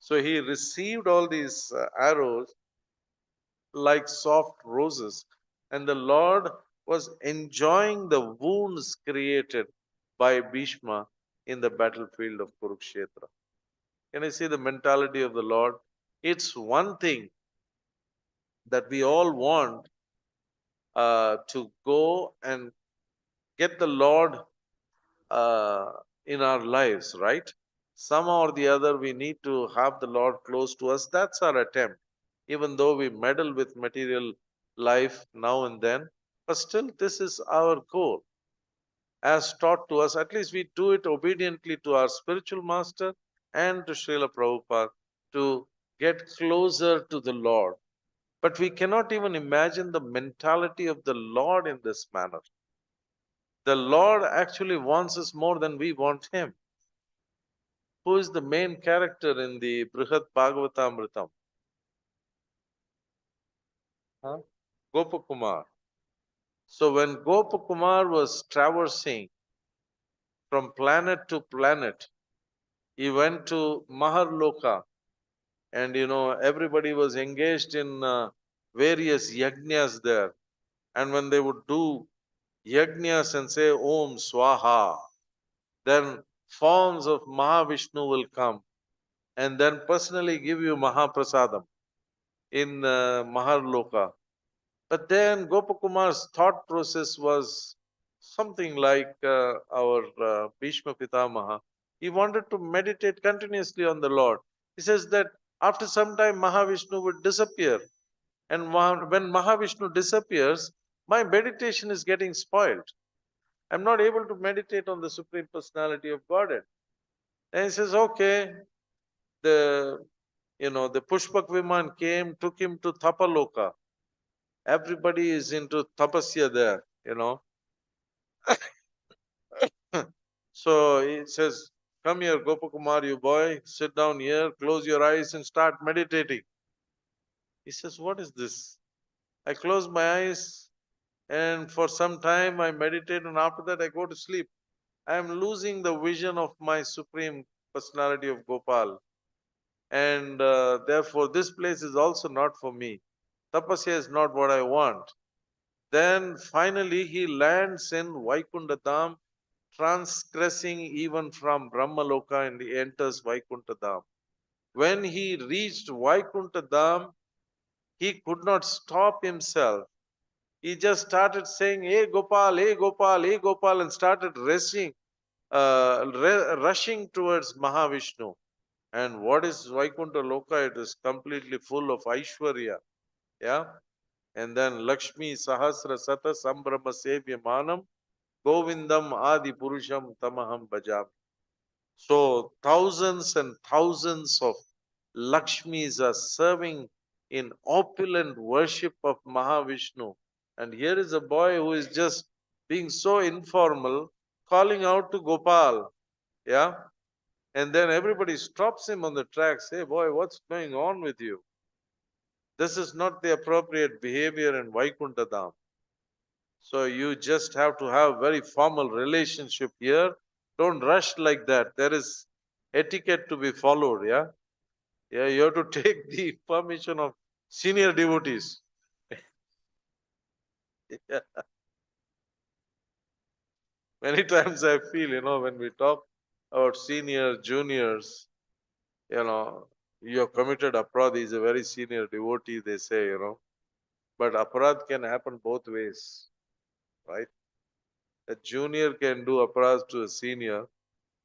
So he received all these arrows like soft roses, and the Lord was enjoying the wounds created by Bhishma in the battlefield of Kurukshetra. Can I see the mentality of the Lord? It's one thing that we all want to go and get the Lord uh, in our lives, right? Somehow or the other, we need to have the Lord close to us. That's our attempt, even though we meddle with material life now and then. But still, this is our goal. As taught to us, at least we do it obediently to our spiritual master and to Srila Prabhupada to get closer to the Lord. But we cannot even imagine the mentality of the Lord in this manner. The Lord actually wants us more than we want Him. Who is the main character in the Brihat Bhagavatamritam? Huh? Gopakumar. So when Gopakumar was traversing from planet to planet, he went to Maharloka, and everybody was engaged in various yajnas there. And when they would do yajnas and say Om Swaha, then forms of Mahavishnu will come and then personally give you Mahaprasadam in Maharloka. But then Gopakumar's thought process was something like our Bhishma Pitamaha. He wanted to meditate continuously on the Lord. He says that after some time Mahavishnu would disappear. And when Mahavishnu disappears, my meditation is getting spoiled. I'm not able to meditate on the Supreme Personality of Godhead. And he says, okay, the the Pushpak Viman came, took him to Tapaloka. Everybody is into tapasya there. So he says, come here, Gopakumar, you boy, sit down here, close your eyes and start meditating. He says, what is this? I close my eyes and for some time I meditate and after that I go to sleep. I am losing the vision of my Supreme Personality of Gopal. And therefore this place is also not for me. Tapasya is not what I want. Then finally he lands in Vaikunta Dham, transgressing even from Brahmaloka, and he enters Vaikunta Dham. When he reached Vaikunta Dham, he could not stop himself. He just started saying, Hey Gopal, hey Gopal, hey Gopal, and started rushing towards Mahavishnu. And what is Vaikunta Loka? It is completely full of Aishwarya. Yeah. And then Lakshmi Sahasra Sata Sambrahma Sevya Manam Govindam Adi Purusham Tamaham Bhajam. So thousands and thousands of Lakshmis are serving in opulent worship of Mahavishnu. And here is a boy who is just being so informal, calling out to Gopal. Yeah. And then everybody stops him on the tracks. Hey, boy, what's going on with you? This is not the appropriate behavior in Vaikuntha Dham. So you just have to have very formal relationship here. Don't rush like that. There is etiquette to be followed. Yeah. Yeah. You have to take the permission of senior devotees. Yeah. Many times I feel, when we talk about senior, juniors, you have committed aparadh, is a very senior devotee, they say. But aparadh can happen both ways, right? A junior can do aparadh to a senior,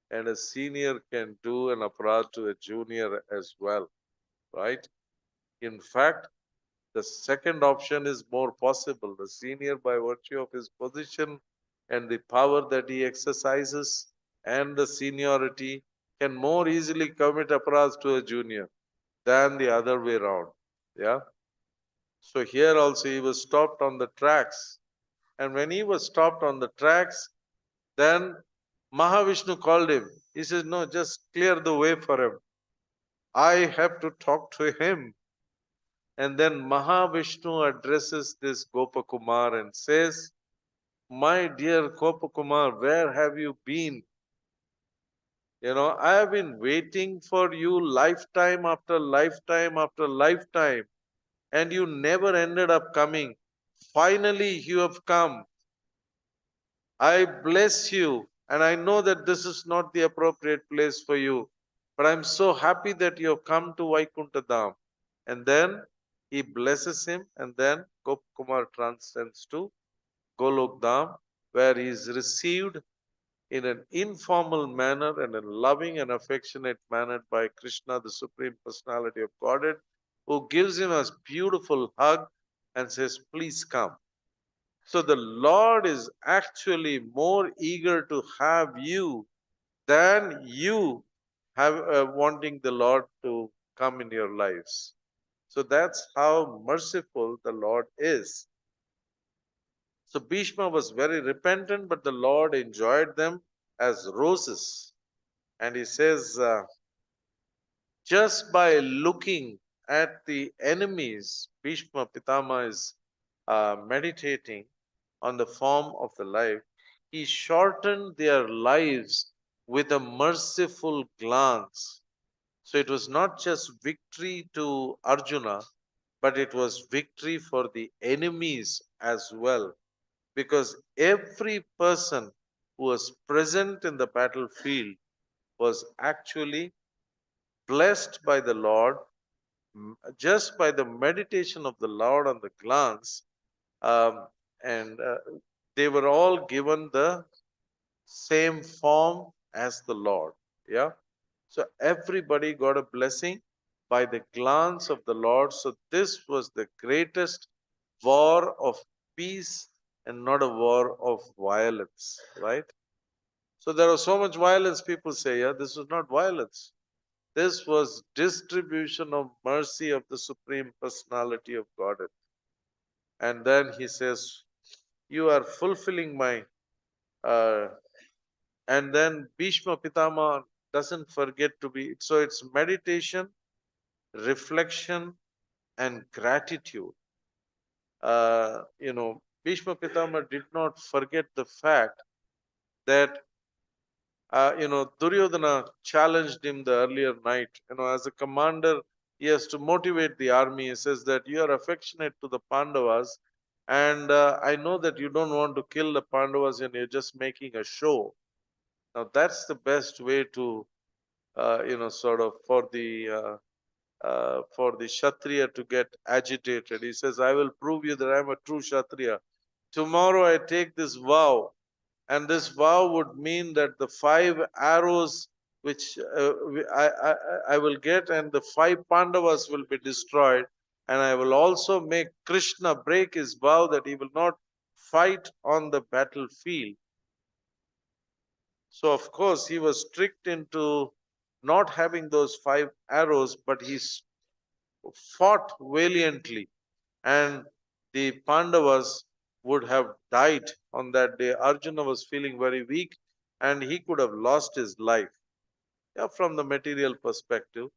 and a senior can do an aparadh to a junior as well, right? In fact, the second option is more possible. The senior, by virtue of his position and the power that he exercises and the seniority, can more easily commit aparadh to a junior than the other way around. Yeah. So here also he was stopped on the tracks. And when he was stopped on the tracks, then Mahavishnu called him. He says, no, just clear the way for him. I have to talk to him. And then Mahavishnu addresses this Gopakumar and says, my dear Gopakumar, where have you been? I have been waiting for you lifetime after lifetime after lifetime, and you never ended up coming. Finally, you have come. I bless you, and I know that this is not the appropriate place for you, but I'm so happy that you have come to Vaikuntha Dham. And then he blesses him, and then Gopkumar transcends to Golok Dham, where he is received in an informal manner and a loving and affectionate manner by Krishna, the Supreme Personality of Godhead, who gives him a beautiful hug and says, please come. So the Lord is actually more eager to have you than you have wanting the Lord to come in your lives. So that's how merciful the Lord is. So Bhishma was very repentant, but the Lord enjoyed them as roses. And he says, just by looking at the enemies, Bhishma Pitama is meditating on the form of the life. He shortened their lives with a merciful glance. So it was not just victory to Arjuna, but it was victory for the enemies as well. Because every person who was present in the battlefield was actually blessed by the Lord just by the meditation of the Lord on the glance. Um, and they were all given the same form as the Lord. Yeah. So everybody got a blessing by the glance of the Lord. So this was the greatest war of peace and not a war of violence, right? So there was so much violence, people say, yeah, this was not violence. This was distribution of mercy of the Supreme Personality of Godhead. And then he says, you are fulfilling my uh, and then Bhishma Pitama doesn't forget to be, so it's meditation, reflection, and gratitude. Bhishma Pitama did not forget the fact that, Duryodhana challenged him the earlier night. As a commander, he has to motivate the army. He says that you are affectionate to the Pandavas, and I know that you don't want to kill the Pandavas and you're just making a show. Now, that's the best way to, sort of for the Kshatriya to get agitated. He says, I will prove you that I am a true Kshatriya. Tomorrow I take this vow, and this vow would mean that the 5 arrows which I will get, and the 5 Pandavas will be destroyed. And I will also make Krishna break his vow that he will not fight on the battlefield. So, of course, he was tricked into not having those 5 arrows, but he fought valiantly, and the Pandavas would have died on that day. Arjuna was feeling very weak and he could have lost his life. Yeah, from the material perspective,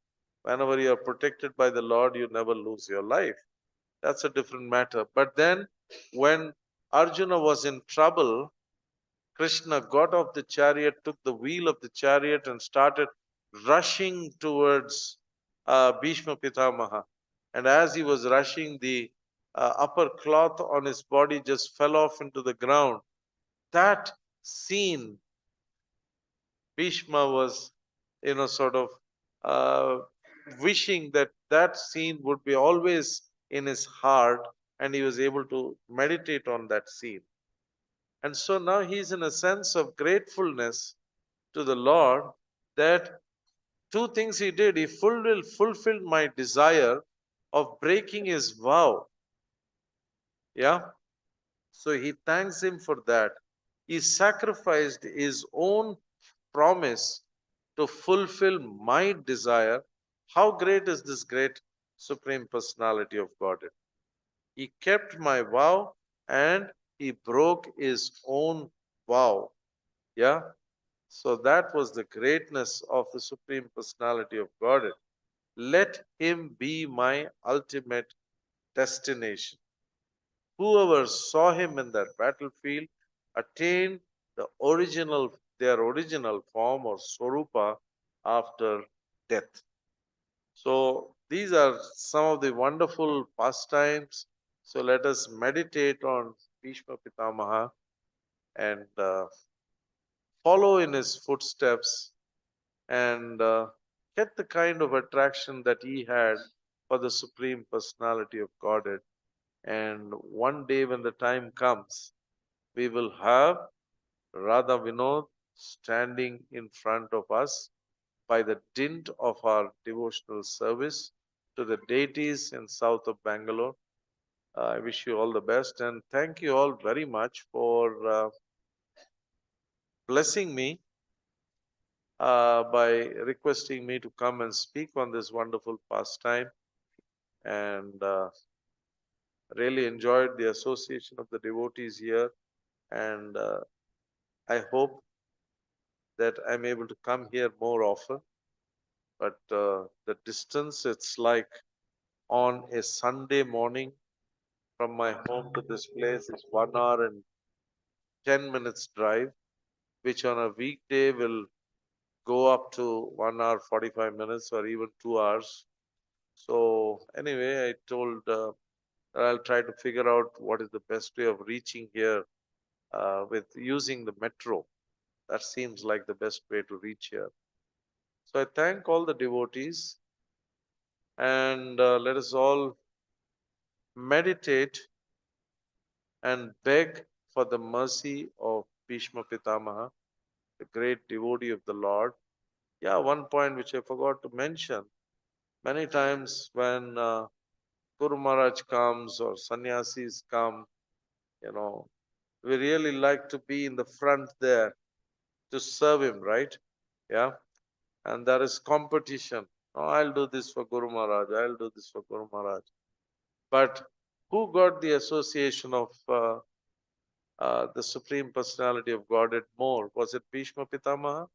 whenever you are protected by the Lord, you never lose your life. That's a different matter. But then, when Arjuna was in trouble, Krishna got off the chariot, took the wheel of the chariot, and started rushing towards Bhishma Pitamaha. And as he was rushing, the upper cloth on his body just fell off into the ground. That scene, Bhishma was, sort of uh, wishing that that scene would be always in his heart, and he was able to meditate on that scene. And so now he's in a sense of gratefulness to the Lord that two things he did. He fulfilled my desire of breaking his vow. Yeah. So he thanks him for that. He sacrificed his own promise to fulfill my desire. How great is this great Supreme Personality of Godhead? He kept my vow and he broke his own vow. Yeah. So that was the greatness of the Supreme Personality of Godhead. Let him be my ultimate destination. Whoever saw him in that battlefield attained their original form or swarupa after death. So these are some of the wonderful pastimes. So let us meditate on Bhishma Pitamaha and follow in his footsteps and get the kind of attraction that he had for the Supreme Personality of Godhead. And one day, when the time comes, we will have Radha Vinod standing in front of us by the dint of our devotional service to the deities in south of Bangalore. I wish you all the best and thank you all very much for blessing me by requesting me to come and speak on this wonderful pastime, and really enjoyed the association of the devotees here, and I hope that I'm able to come here more often. But the distance, it's like on a Sunday morning from my home to this place is 1 hour and 10 minutes drive, which on a weekday will go up to 1 hour 45 minutes or even 2 hours. So anyway, I told I'll try to figure out what is the best way of reaching here with using the metro. That seems like the best way to reach here. So I thank all the devotees and let us all meditate and beg for the mercy of Bhishma Pitamaha, the great devotee of the Lord. Yeah, one point which I forgot to mention. Many times when Guru Maharaj comes or sannyasis come, you know, we really like to be in the front there to serve him, right? Yeah. And there is competition. Oh, I'll do this for Guru Maharaj. I'll do this for Guru Maharaj. But who got the association of the Supreme Personality of Godhead more? Was it Bhishma Pitamaha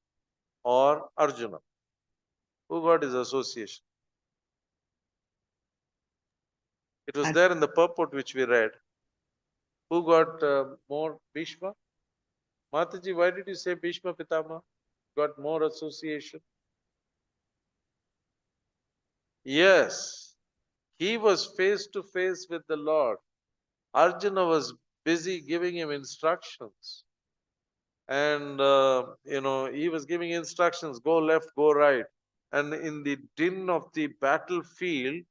or Arjuna? Who got his association? It was there in the purport which we read. Who got more? Bhishma? Mataji, why did you say Bhishma Pitama got more association? Yes, he was face to face with the Lord. Arjuna was busy giving him instructions. And, he was giving instructions, go left, go right. And in the din of the battlefield,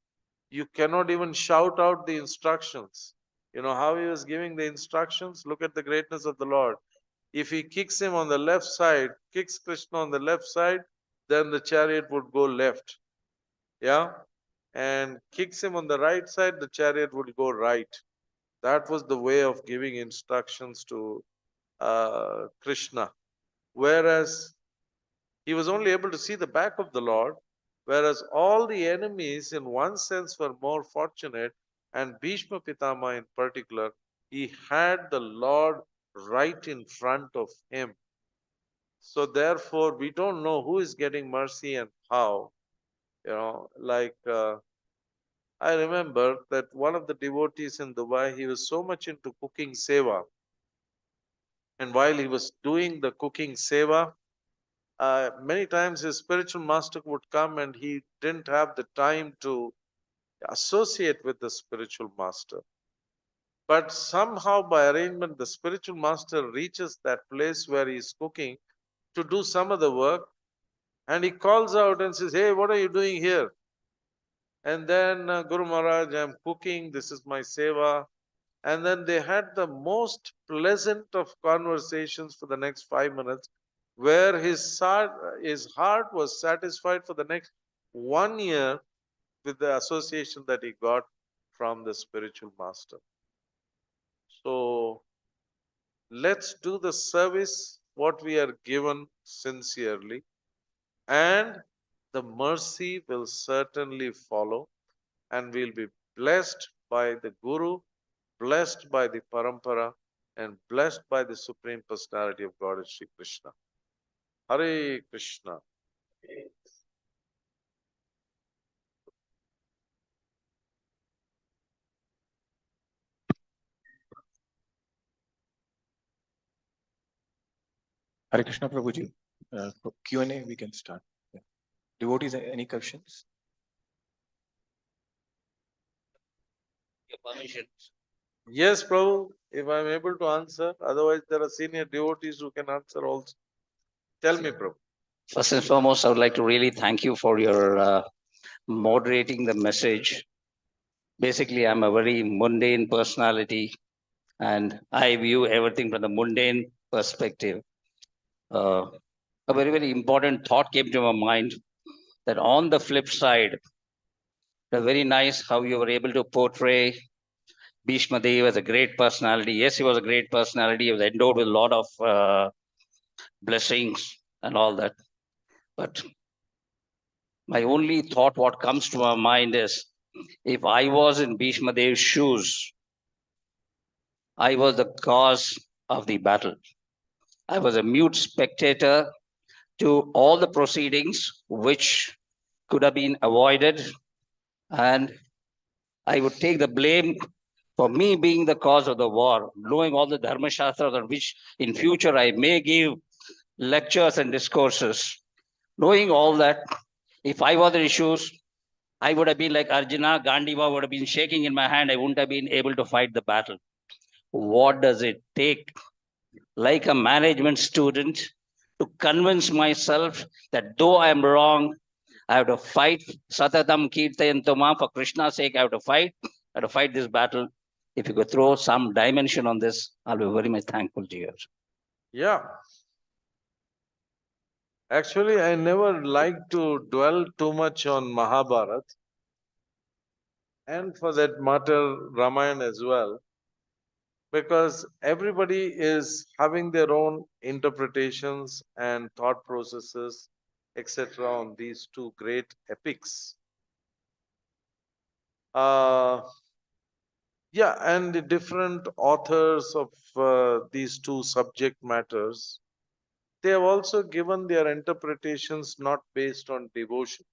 you cannot even shout out the instructions. You know how he was giving the instructions? Look at the greatness of the Lord. If he kicks him on the left side, kicks Krishna on the left side, then the chariot would go left. Yeah. And kicks him on the right side, the chariot would go right. That was the way of giving instructions to Krishna. whereas he was only able to see the back of the Lord, whereas all the enemies, in one sense, were more fortunate, and Bhishma Pitama in particular, he had the Lord right in front of him. So therefore, we don't know who is getting mercy and how. I remember that one of the devotees in Dubai, he was so much into cooking seva. And while he was doing the cooking seva, many times his spiritual master would come and he didn't have the time to associate with the spiritual master. But somehow, by arrangement, the spiritual master reaches that place where he is cooking to do some of the work, and he calls out and says, "Hey, what are you doing here?" And then, Guru Maharaj, I'm cooking, this is my seva. And then they had the most pleasant of conversations for the next 5 minutes, where his heart was satisfied for the next 1 year with the association that he got from the spiritual master. So let's do the service what we are given sincerely, and the mercy will certainly follow, and we'll be blessed by the Guru, blessed by the Parampara, and blessed by the Supreme Personality of God, Sri Krishna. Hare Krishna. Hare Krishna Prabhuji. Q&A, we can start. Yeah. Devotees, any questions? Your permission. Yes, Prabhu, if I'm able to answer. Otherwise, there are senior devotees who can answer also. Tell me, Prabhu. First and foremost, I would like to really thank you for your moderating the message. Basically, I'm a very mundane personality, and I view everything from the mundane perspective. A very, very important thought came to my mind that on the flip side, it's very nice how you were able to portray Bhishma Dev as a great personality. Yes, he was a great personality. He was endowed with a lot of blessings and all that. But my only thought, what comes to my mind is, if I was in Bhishma Dev's shoes, I was the cause of the battle. I was a mute spectator to all the proceedings which could have been avoided, and I would take the blame for me being the cause of the war, knowing all the Dharma Shastras on which in future I may give lectures and discourses. Knowing all that, if I was in issues, I would have been like Arjuna, Gandiva would have been shaking in my hand. I wouldn't have been able to fight the battle. What does it take, like a management student, to convince myself that though I am wrong, I have to fight. Satatam Kirtayantama, for Krishna's sake, I have to fight. I have to fight this battle. If you could throw some dimension on this, I'll be very much thankful to you. Yeah. Actually, I never like to dwell too much on Mahabharata, and for that matter, Ramayana as well, because everybody is having their own interpretations and thought processes, etc., on these two great epics. Yeah, and the different authors of these two subject matters, they have also given their interpretations not based on devotion.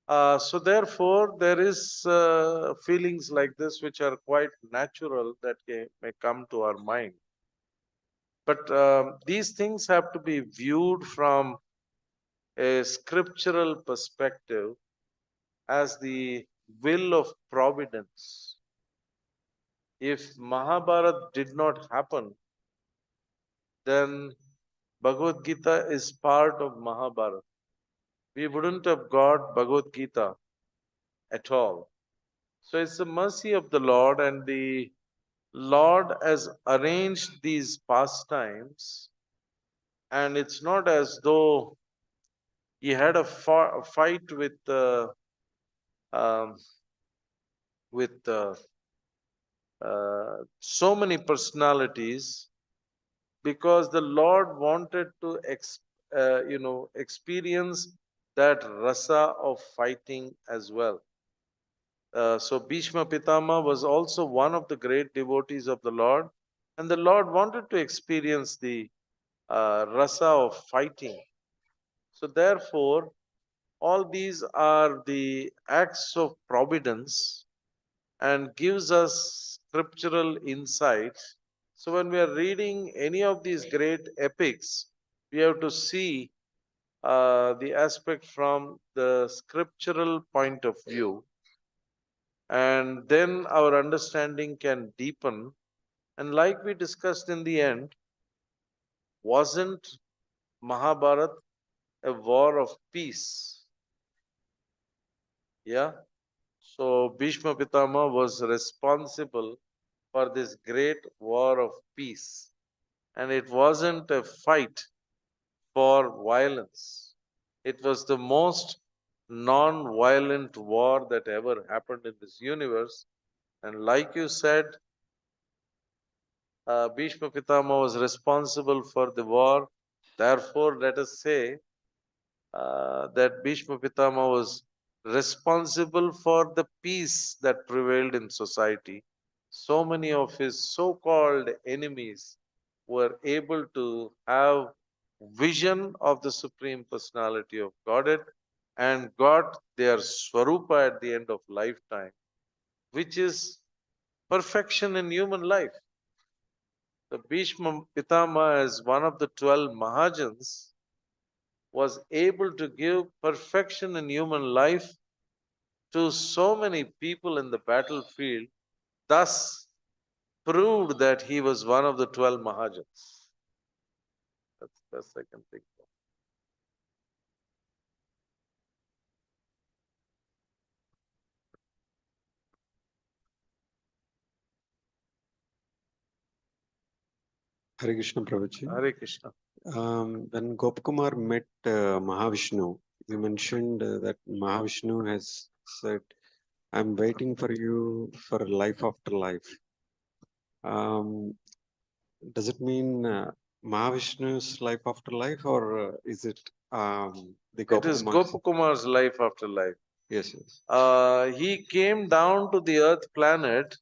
So therefore, there is feelings like this which are quite natural that may come to our mind. But these things have to be viewed from a scriptural perspective as the will of providence. If Mahabharata did not happen, then Bhagavad Gita is part of Mahabharata. We wouldn't have got Bhagavad Gita at all. So it's the mercy of the Lord, and the Lord has arranged these pastimes, and it's not as though he had a fight um, with so many personalities because the Lord wanted to experience that rasa of fighting as well. So Bhishma Pitama was also one of the great devotees of the Lord, and the Lord wanted to experience the rasa of fighting. So therefore, all these are the acts of providence and gives us scriptural insights. So when we are reading any of these great epics, we have to see the aspect from the scriptural point of view, and then our understanding can deepen. And like we discussed in the end, wasn't Mahabharat a war of peace? Yeah. So Bhishma Pitama was responsible for this great war of peace. And it wasn't a fight for violence. It was the most non-violent war that ever happened in this universe. And like you said, Bhishma Pitama was responsible for the war. Therefore, let us say that Bhishma Pitama was responsible for the peace that prevailed in society. So many of his so-called enemies were able to have vision of the Supreme Personality of Godhead and got their Swarupa at the end of lifetime, which is perfection in human life. The Bhishma Pitama, as one of the 12 Mahajans, was able to give perfection in human life to so many people in the battlefield, thus proved that he was one of the 12 Mahajans. That's the best I can think of. Hare Krishna Prabhuji. Hare Krishna. When Gopakumar met Mahavishnu, you mentioned that Mahavishnu has said, I'm waiting for you for life after life. Does it mean Mahavishnu's life after life, or is it the It is Gopakumar's? Gopakumar's life after life. Yes, yes. He came down to the earth planet.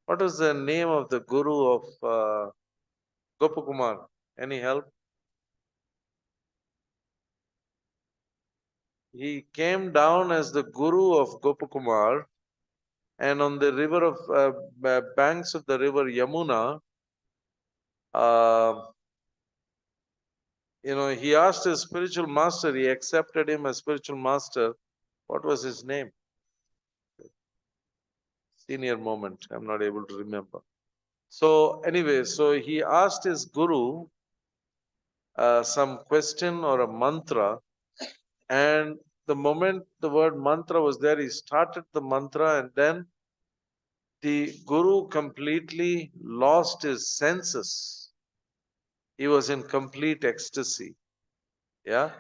What was the name of the guru of Gopakumar? Any help? He came down as the guru of Gopakumar, and on the river of banks of the river Yamuna, he asked his spiritual master. He accepted him as spiritual master. What was his name? Senior moment. I'm not able to remember. So anyway, so he asked his guru some question or a mantra, and the moment the word mantra was there, he started the mantra, and then the guru completely lost his senses. He was in complete ecstasy. Yeah.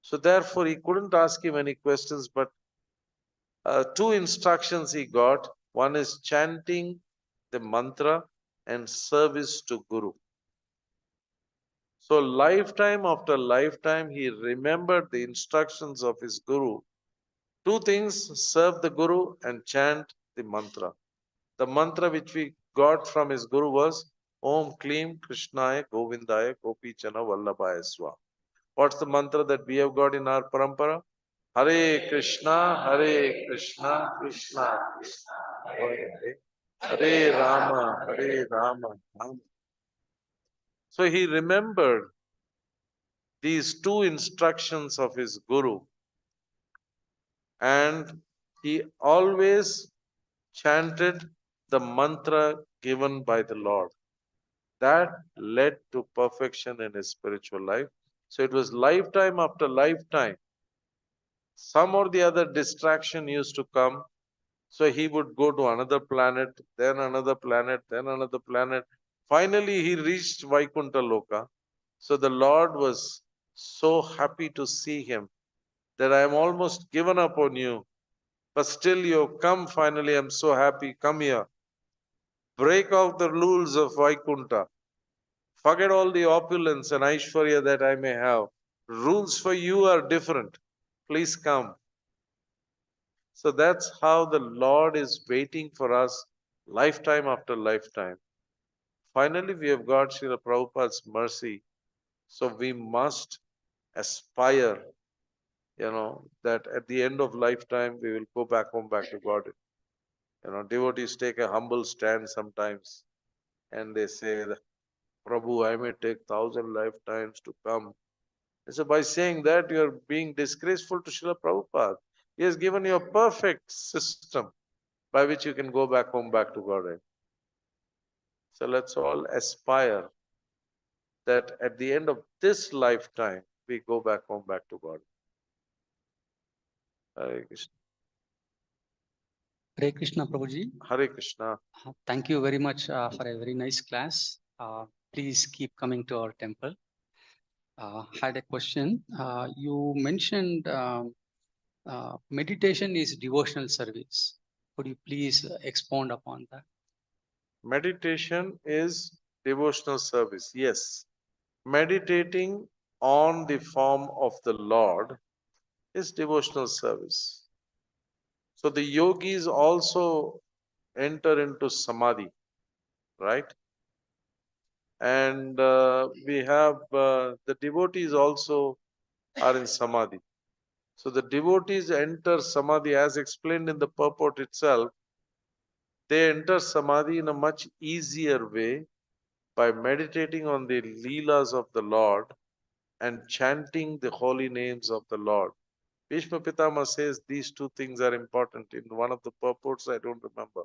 So therefore, he couldn't ask him any questions, but two instructions he got. One is chanting the mantra and service to Guru. So lifetime after lifetime, he remembered the instructions of his Guru. Two things: serve the Guru and chant the mantra. The mantra which we got from his Guru was Om Klim Krishnaya Govindaya Gopichana Vallabhaya Swa. What's the mantra that we have got in our parampara? Hare Krishna, Krishna Krishna, Hare Rama, Hare Rama, Rama. So he remembered these two instructions of his Guru, and he always chanted the mantra given by the Lord. That led to perfection in his spiritual life. So it was lifetime after lifetime. Some or the other distraction used to come. So he would go to another planet, then another planet, then another planet. Finally, he reached Vaikuntha Loka. So the Lord was so happy to see him that I am almost given up on you. But still, you have come finally. I'm so happy. Come here. Break off the rules of Vaikuntha. Forget all the opulence and Aishwarya that I may have. Rules for you are different. Please come. So that's how the Lord is waiting for us lifetime after lifetime. Finally, we have got Srila Prabhupada's mercy. So we must aspire, that at the end of lifetime, we will go back home, back to God. Devotees take a humble stand sometimes and they say, Prabhu, I may take 1,000 lifetimes to come. And so by saying that, you are being disgraceful to Srila Prabhupada. He has given you a perfect system by which you can go back home, back to Godhead. So let's all aspire that at the end of this lifetime, we go back home, back to God. Hare Krishna. Hare Krishna, Prabhuji. Hare Krishna. Thank you very much for a very nice class. Please keep coming to our temple. Had a question. You mentioned meditation is devotional service. Could you please expound upon that? Meditation is devotional service. Yes. Meditating on the form of the Lord is devotional service. So the yogis also enter into samadhi, right? And we have the devotees also are in samadhi. So the devotees enter samadhi as explained in the purport itself. They enter samadhi in a much easier way by meditating on the leelas of the Lord and chanting the holy names of the Lord. Bhishma Pitama says these two things are important. In one of the purports, I don't remember.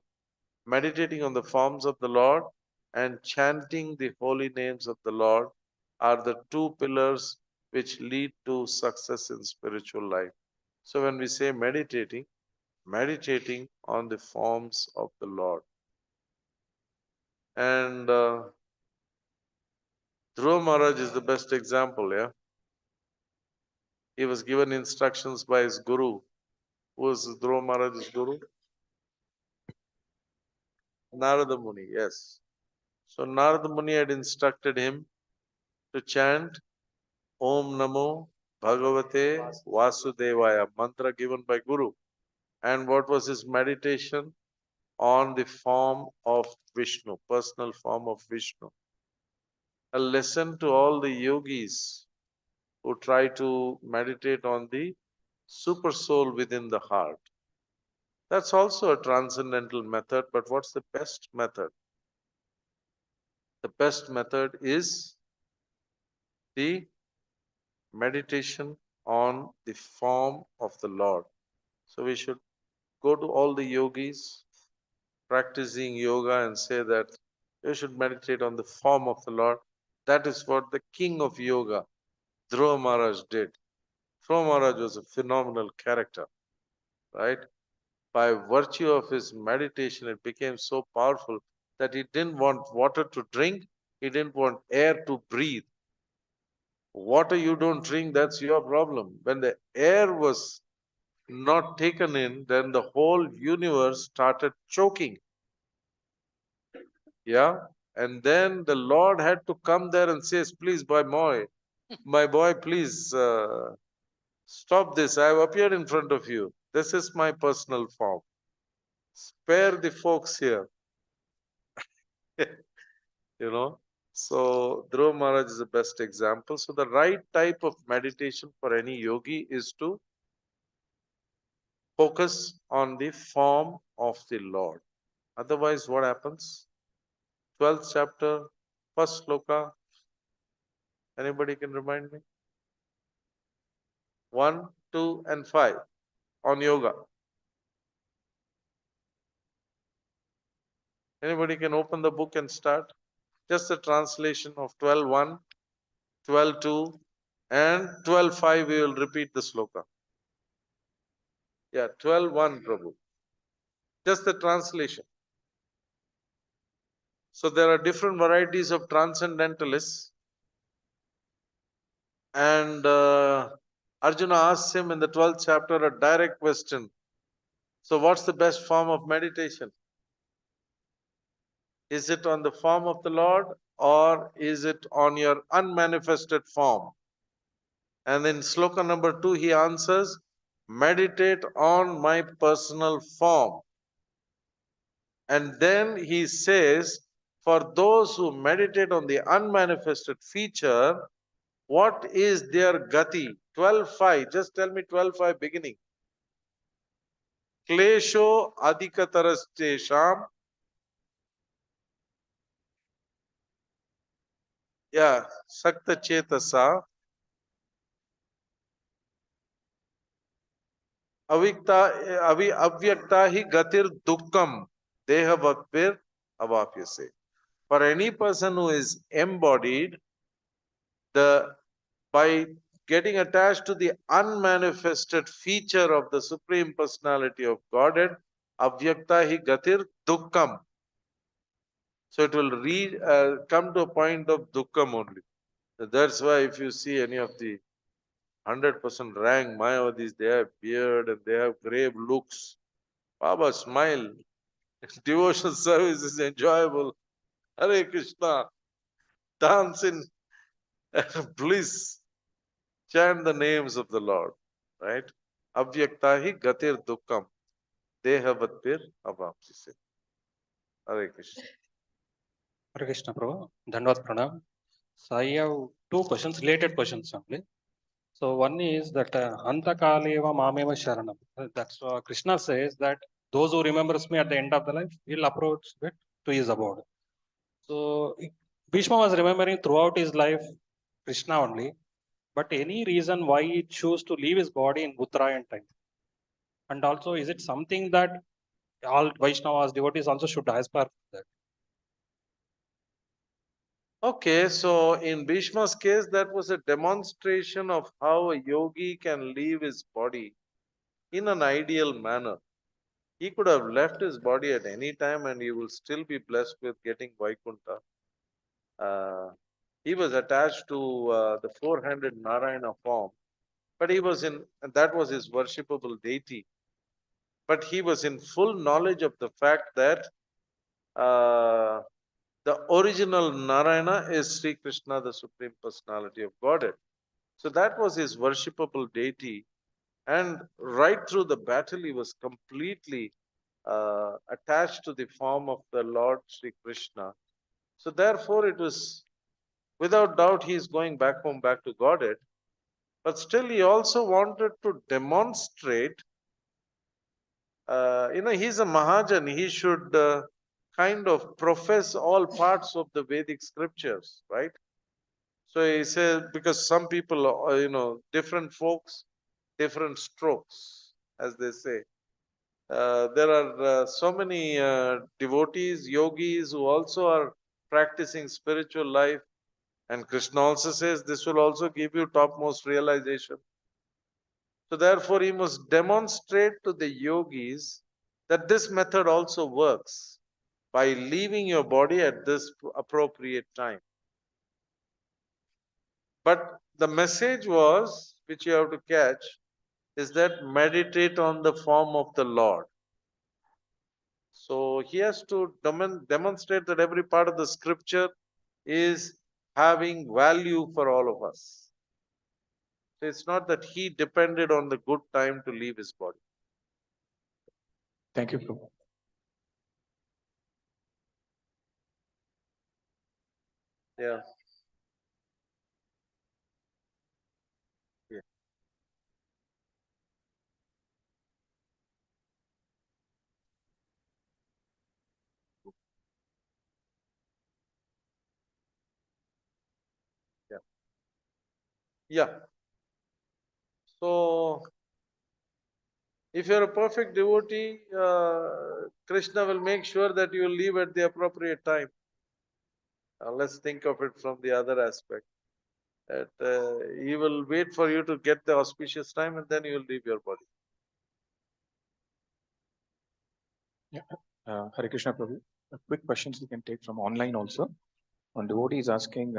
Meditating on the forms of the Lord and chanting the holy names of the Lord are the two pillars which lead to success in spiritual life. So when we say meditating on the forms of the Lord. And Dhruva Maharaj is the best example, yeah. He was given instructions by his guru. Who was Dhruva Maharaj's guru? Narada Muni, yes. So Narada Muni had instructed him to chant Om Namo Bhagavate Vasudevaya, mantra given by Guru. And what was his meditation? On the form of Vishnu, personal form of Vishnu. A lesson to all the yogis who try to meditate on the super soul within the heart. That's also a transcendental method, but what's the best method? The best method is the meditation on the form of the Lord. So we should go to all the yogis practicing yoga and say that you should meditate on the form of the Lord. That is what the king of yoga, Dhruva Maharaj, did. Dhruva Maharaj was a phenomenal character, right? By virtue of his meditation, it became so powerful that he didn't want water to drink, he didn't want air to breathe. Water you don't drink, that's your problem. When the air was not taken in, then the whole universe started choking. Yeah. And then the Lord had to come there and says, please, my boy, please stop this. I have appeared in front of you. This is my personal form. Spare the folks here. So Dhruva Maharaj is the best example. So the right type of meditation for any yogi is to focus on the form of the Lord. Otherwise, what happens? 12th chapter, first sloka. Anybody can remind me? 1, 2, and 5 on yoga. Anybody can open the book and start? Just the translation of 12.1, 12.2, and 12.5. We will repeat the sloka. Yeah, 12.1, Prabhu. Just the translation. So there are different varieties of transcendentalists. And Arjuna asks him in the 12th chapter a direct question. So what's the best form of meditation? Is it on the form of the Lord or is it on your unmanifested form? And in sloka number 2, he answers, meditate on my personal form. And then he says, for those who meditate on the unmanifested feature, what is their gati? 12.5. Just tell me 12.5 beginning. Klesho adhikatarastesham. Yeah, sakta chetasa. Avyakta hi gatir dukkam. Deha vakpir avapyase. For any person who is embodied, the by getting attached to the unmanifested feature of the Supreme Personality of Godhead, avyakta hi gatir dukkam. So it will come to a point of dukkam only. So that's why if you see any of the 100% rank Mayavadis, they have beard and they have grave looks. Baba, smile. Devotional service is enjoyable. Hare Krishna. Dance in bliss. Chant the names of the Lord. Right? Avyaktahi gatir dukkam. Dehavatpir avapsise. Hare Krishna. Hare Krishna, Prabhu. Dandavad Pranam. So I have two questions, related questions only. So one is that Antakaleva Mameva Sharanam. That's Krishna says that those who remembers me at the end of the life will approach it to his abode. So Bhishma was remembering throughout his life Krishna only, but any reason why he chose to leave his body in Uttarayan time? And also, is it something that all Vaishnavas, devotees also should aspire for that? Okay, so in Bhishma's case, that was a demonstration of how a yogi can leave his body in an ideal manner. He could have left his body at any time and he will still be blessed with getting Vaikuntha. He was attached to the four-handed Narayana form, but he was in, and that was his worshipable deity. But he was in full knowledge of the fact that uh, the original Narayana is Sri Krishna, the Supreme Personality of Godhead. So that was his worshipable deity. And right through the battle, he was completely attached to the form of the Lord Sri Krishna. So therefore, it was without doubt he is going back home, back to Godhead. But still, he also wanted to demonstrate, he's a Mahajan. He should kind of profess all parts of the Vedic scriptures, right? So he says, because some people, different folks, different strokes, as they say. There are so many devotees, yogis who also are practicing spiritual life. And Krishna also says this will also give you topmost realization. So therefore, he must demonstrate to the yogis that this method also works by leaving your body at this appropriate time. But the message was, which you have to catch, is that meditate on the form of the Lord. So he has to demonstrate that every part of the scripture is having value for all of us. So it's not that he depended on the good time to leave his body. Thank you, Prabhu. Yeah. Yeah. Yeah. Yeah. So if you're a perfect devotee, Krishna will make sure that you will leave at the appropriate time. Let's think of it from the other aspect. That he will wait for you to get the auspicious time and then you will leave your body. Hare Krishna, Prabhu. Quick questions we can take from online also. One devotee is asking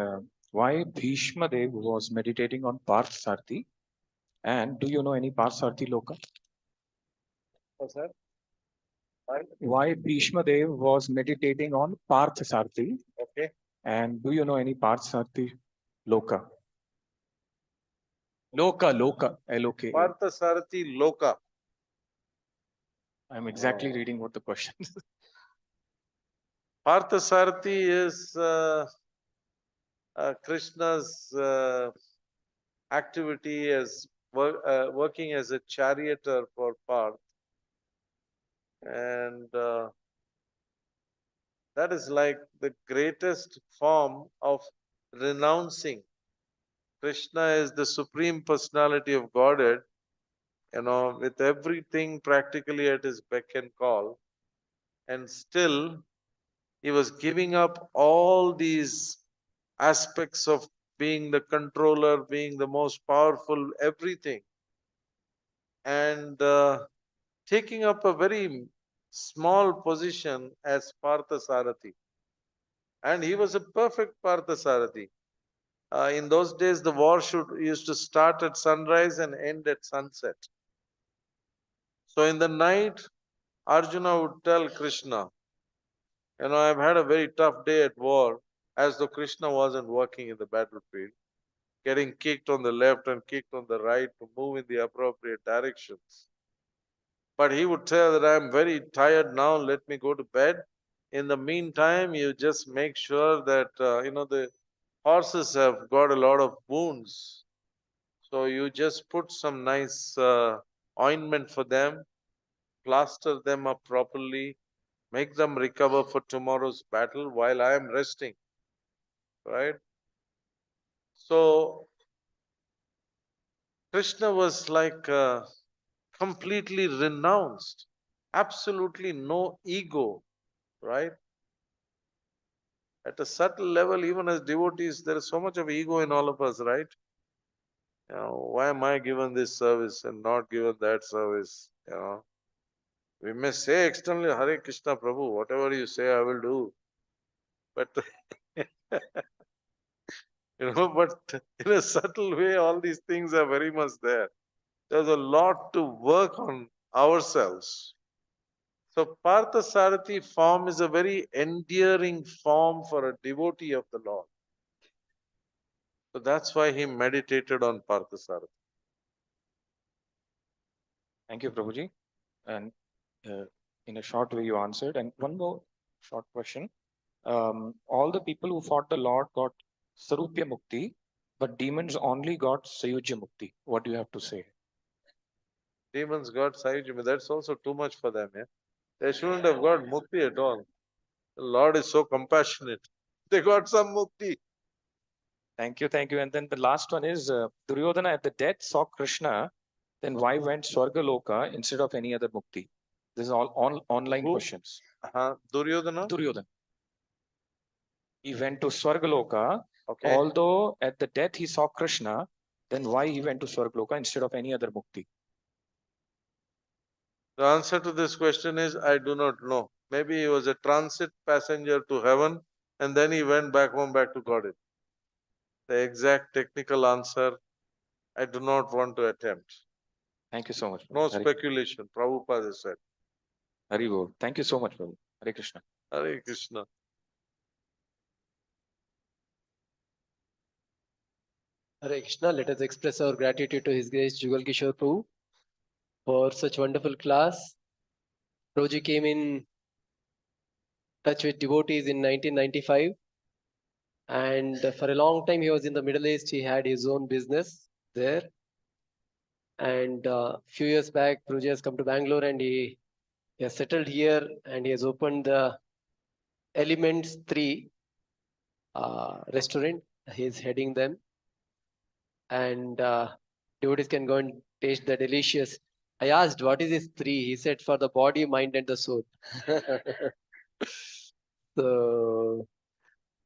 why Bhishma Dev was meditating on Parth Sarthi, and do you know any Parth Sarthi Loka? What's that? Why Bhishma Dev was meditating on Parth Sarthi, Okay. And do you know any Parthasarthi Loka? Loka, L-O-K-A. Parthasarathi Loka. I'm exactly reading what the question is. Parthasarathi is Krishna's activity as working as a charioteer for Parth. And that is like the greatest form of renouncing. Krishna is the supreme personality of Godhead, with everything practically at his beck and call. And still, he was giving up all these aspects of being the controller, being the most powerful, everything, and taking up a very small position as Parthasarathi. And he was a perfect Parthasarathi. In those days, the war used to start at sunrise and end at sunset. So in the night, Arjuna would tell Krishna, I've had a very tough day at war, as though Krishna wasn't working in the battlefield, getting kicked on the left and kicked on the right to move in the appropriate directions. But he would tell that I'm very tired now, let me go to bed. In the meantime, you just make sure that, the horses have got a lot of wounds. So you just put some nice ointment for them, plaster them up properly, make them recover for tomorrow's battle while I am resting. Right? So Krishna was like completely renounced, absolutely no ego, right? At a subtle level, even as devotees, there is so much of ego in all of us, right? Why am I given this service and not given that service? We may say externally, Hare Krishna Prabhu, whatever you say, I will do. But, but in a subtle way, all these things are very much there. There's a lot to work on ourselves. So Parthasarathi form is a very endearing form for a devotee of the Lord. So that's why he meditated on Parthasarathi. Thank you, Prabhuji. And in a short way, you answered. And one more short question. All the people who fought the Lord got Sarupya Mukti, but demons only got Sayujya Mukti. What do you have to say? Demons got Sayujya, that's also too much for them. Yeah? They shouldn't have got Mukti at all. The Lord is so compassionate. They got some Mukti. Thank you, thank you. And then the last one is Duryodhana at the death saw Krishna, then why went Swargaloka instead of any other Mukti? This is all online questions. Duryodhana? Duryodhana. He went to Swargaloka, Okay. although at the death he saw Krishna, then why he went to Swargaloka instead of any other Mukti? The answer to this question is I do not know. Maybe he was a transit passenger to heaven and then he went back home, back to Godhead. The exact technical answer I do not want to attempt. Thank you so much. No speculation. Prabhupada has said. Hari Bol. Thank you so much, Prabhu. Hare Krishna. Hare Krishna. Hare Krishna. Let us express our gratitude to His Grace Jugal Kishore Prabhu for such wonderful class. Prabhuji came in touch with devotees in 1995, and for a long time he was in the Middle East. He had his own business there, and few years back Prabhuji has come to Bangalore and he has settled here and he has opened the Elements 3 restaurant. He is heading them, and devotees can go and taste the delicious. I asked, what is this 3? He said, for the body, mind, and the soul. So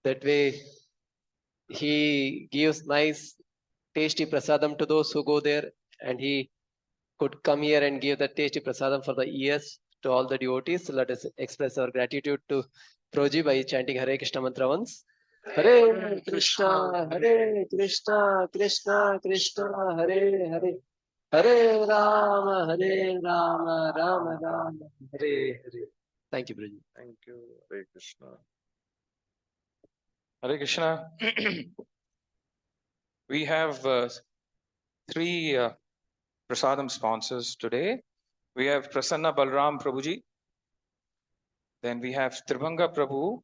that way, he gives nice, tasty prasadam to those who go there, and he could come here and give the tasty prasadam for the ears to all the devotees. So let us express our gratitude to Proji by chanting Hare Krishna mantra once. Hare Krishna, Krishna Krishna, Hare Hare. Hare Rama, Rama Rama, Hare Hare. Thank you, Prabhuji. Thank you. Hare Krishna. Hare Krishna. We have three prasadam sponsors today. We have Prasanna Balram Prabhuji. Then we have Tribhanga Prabhu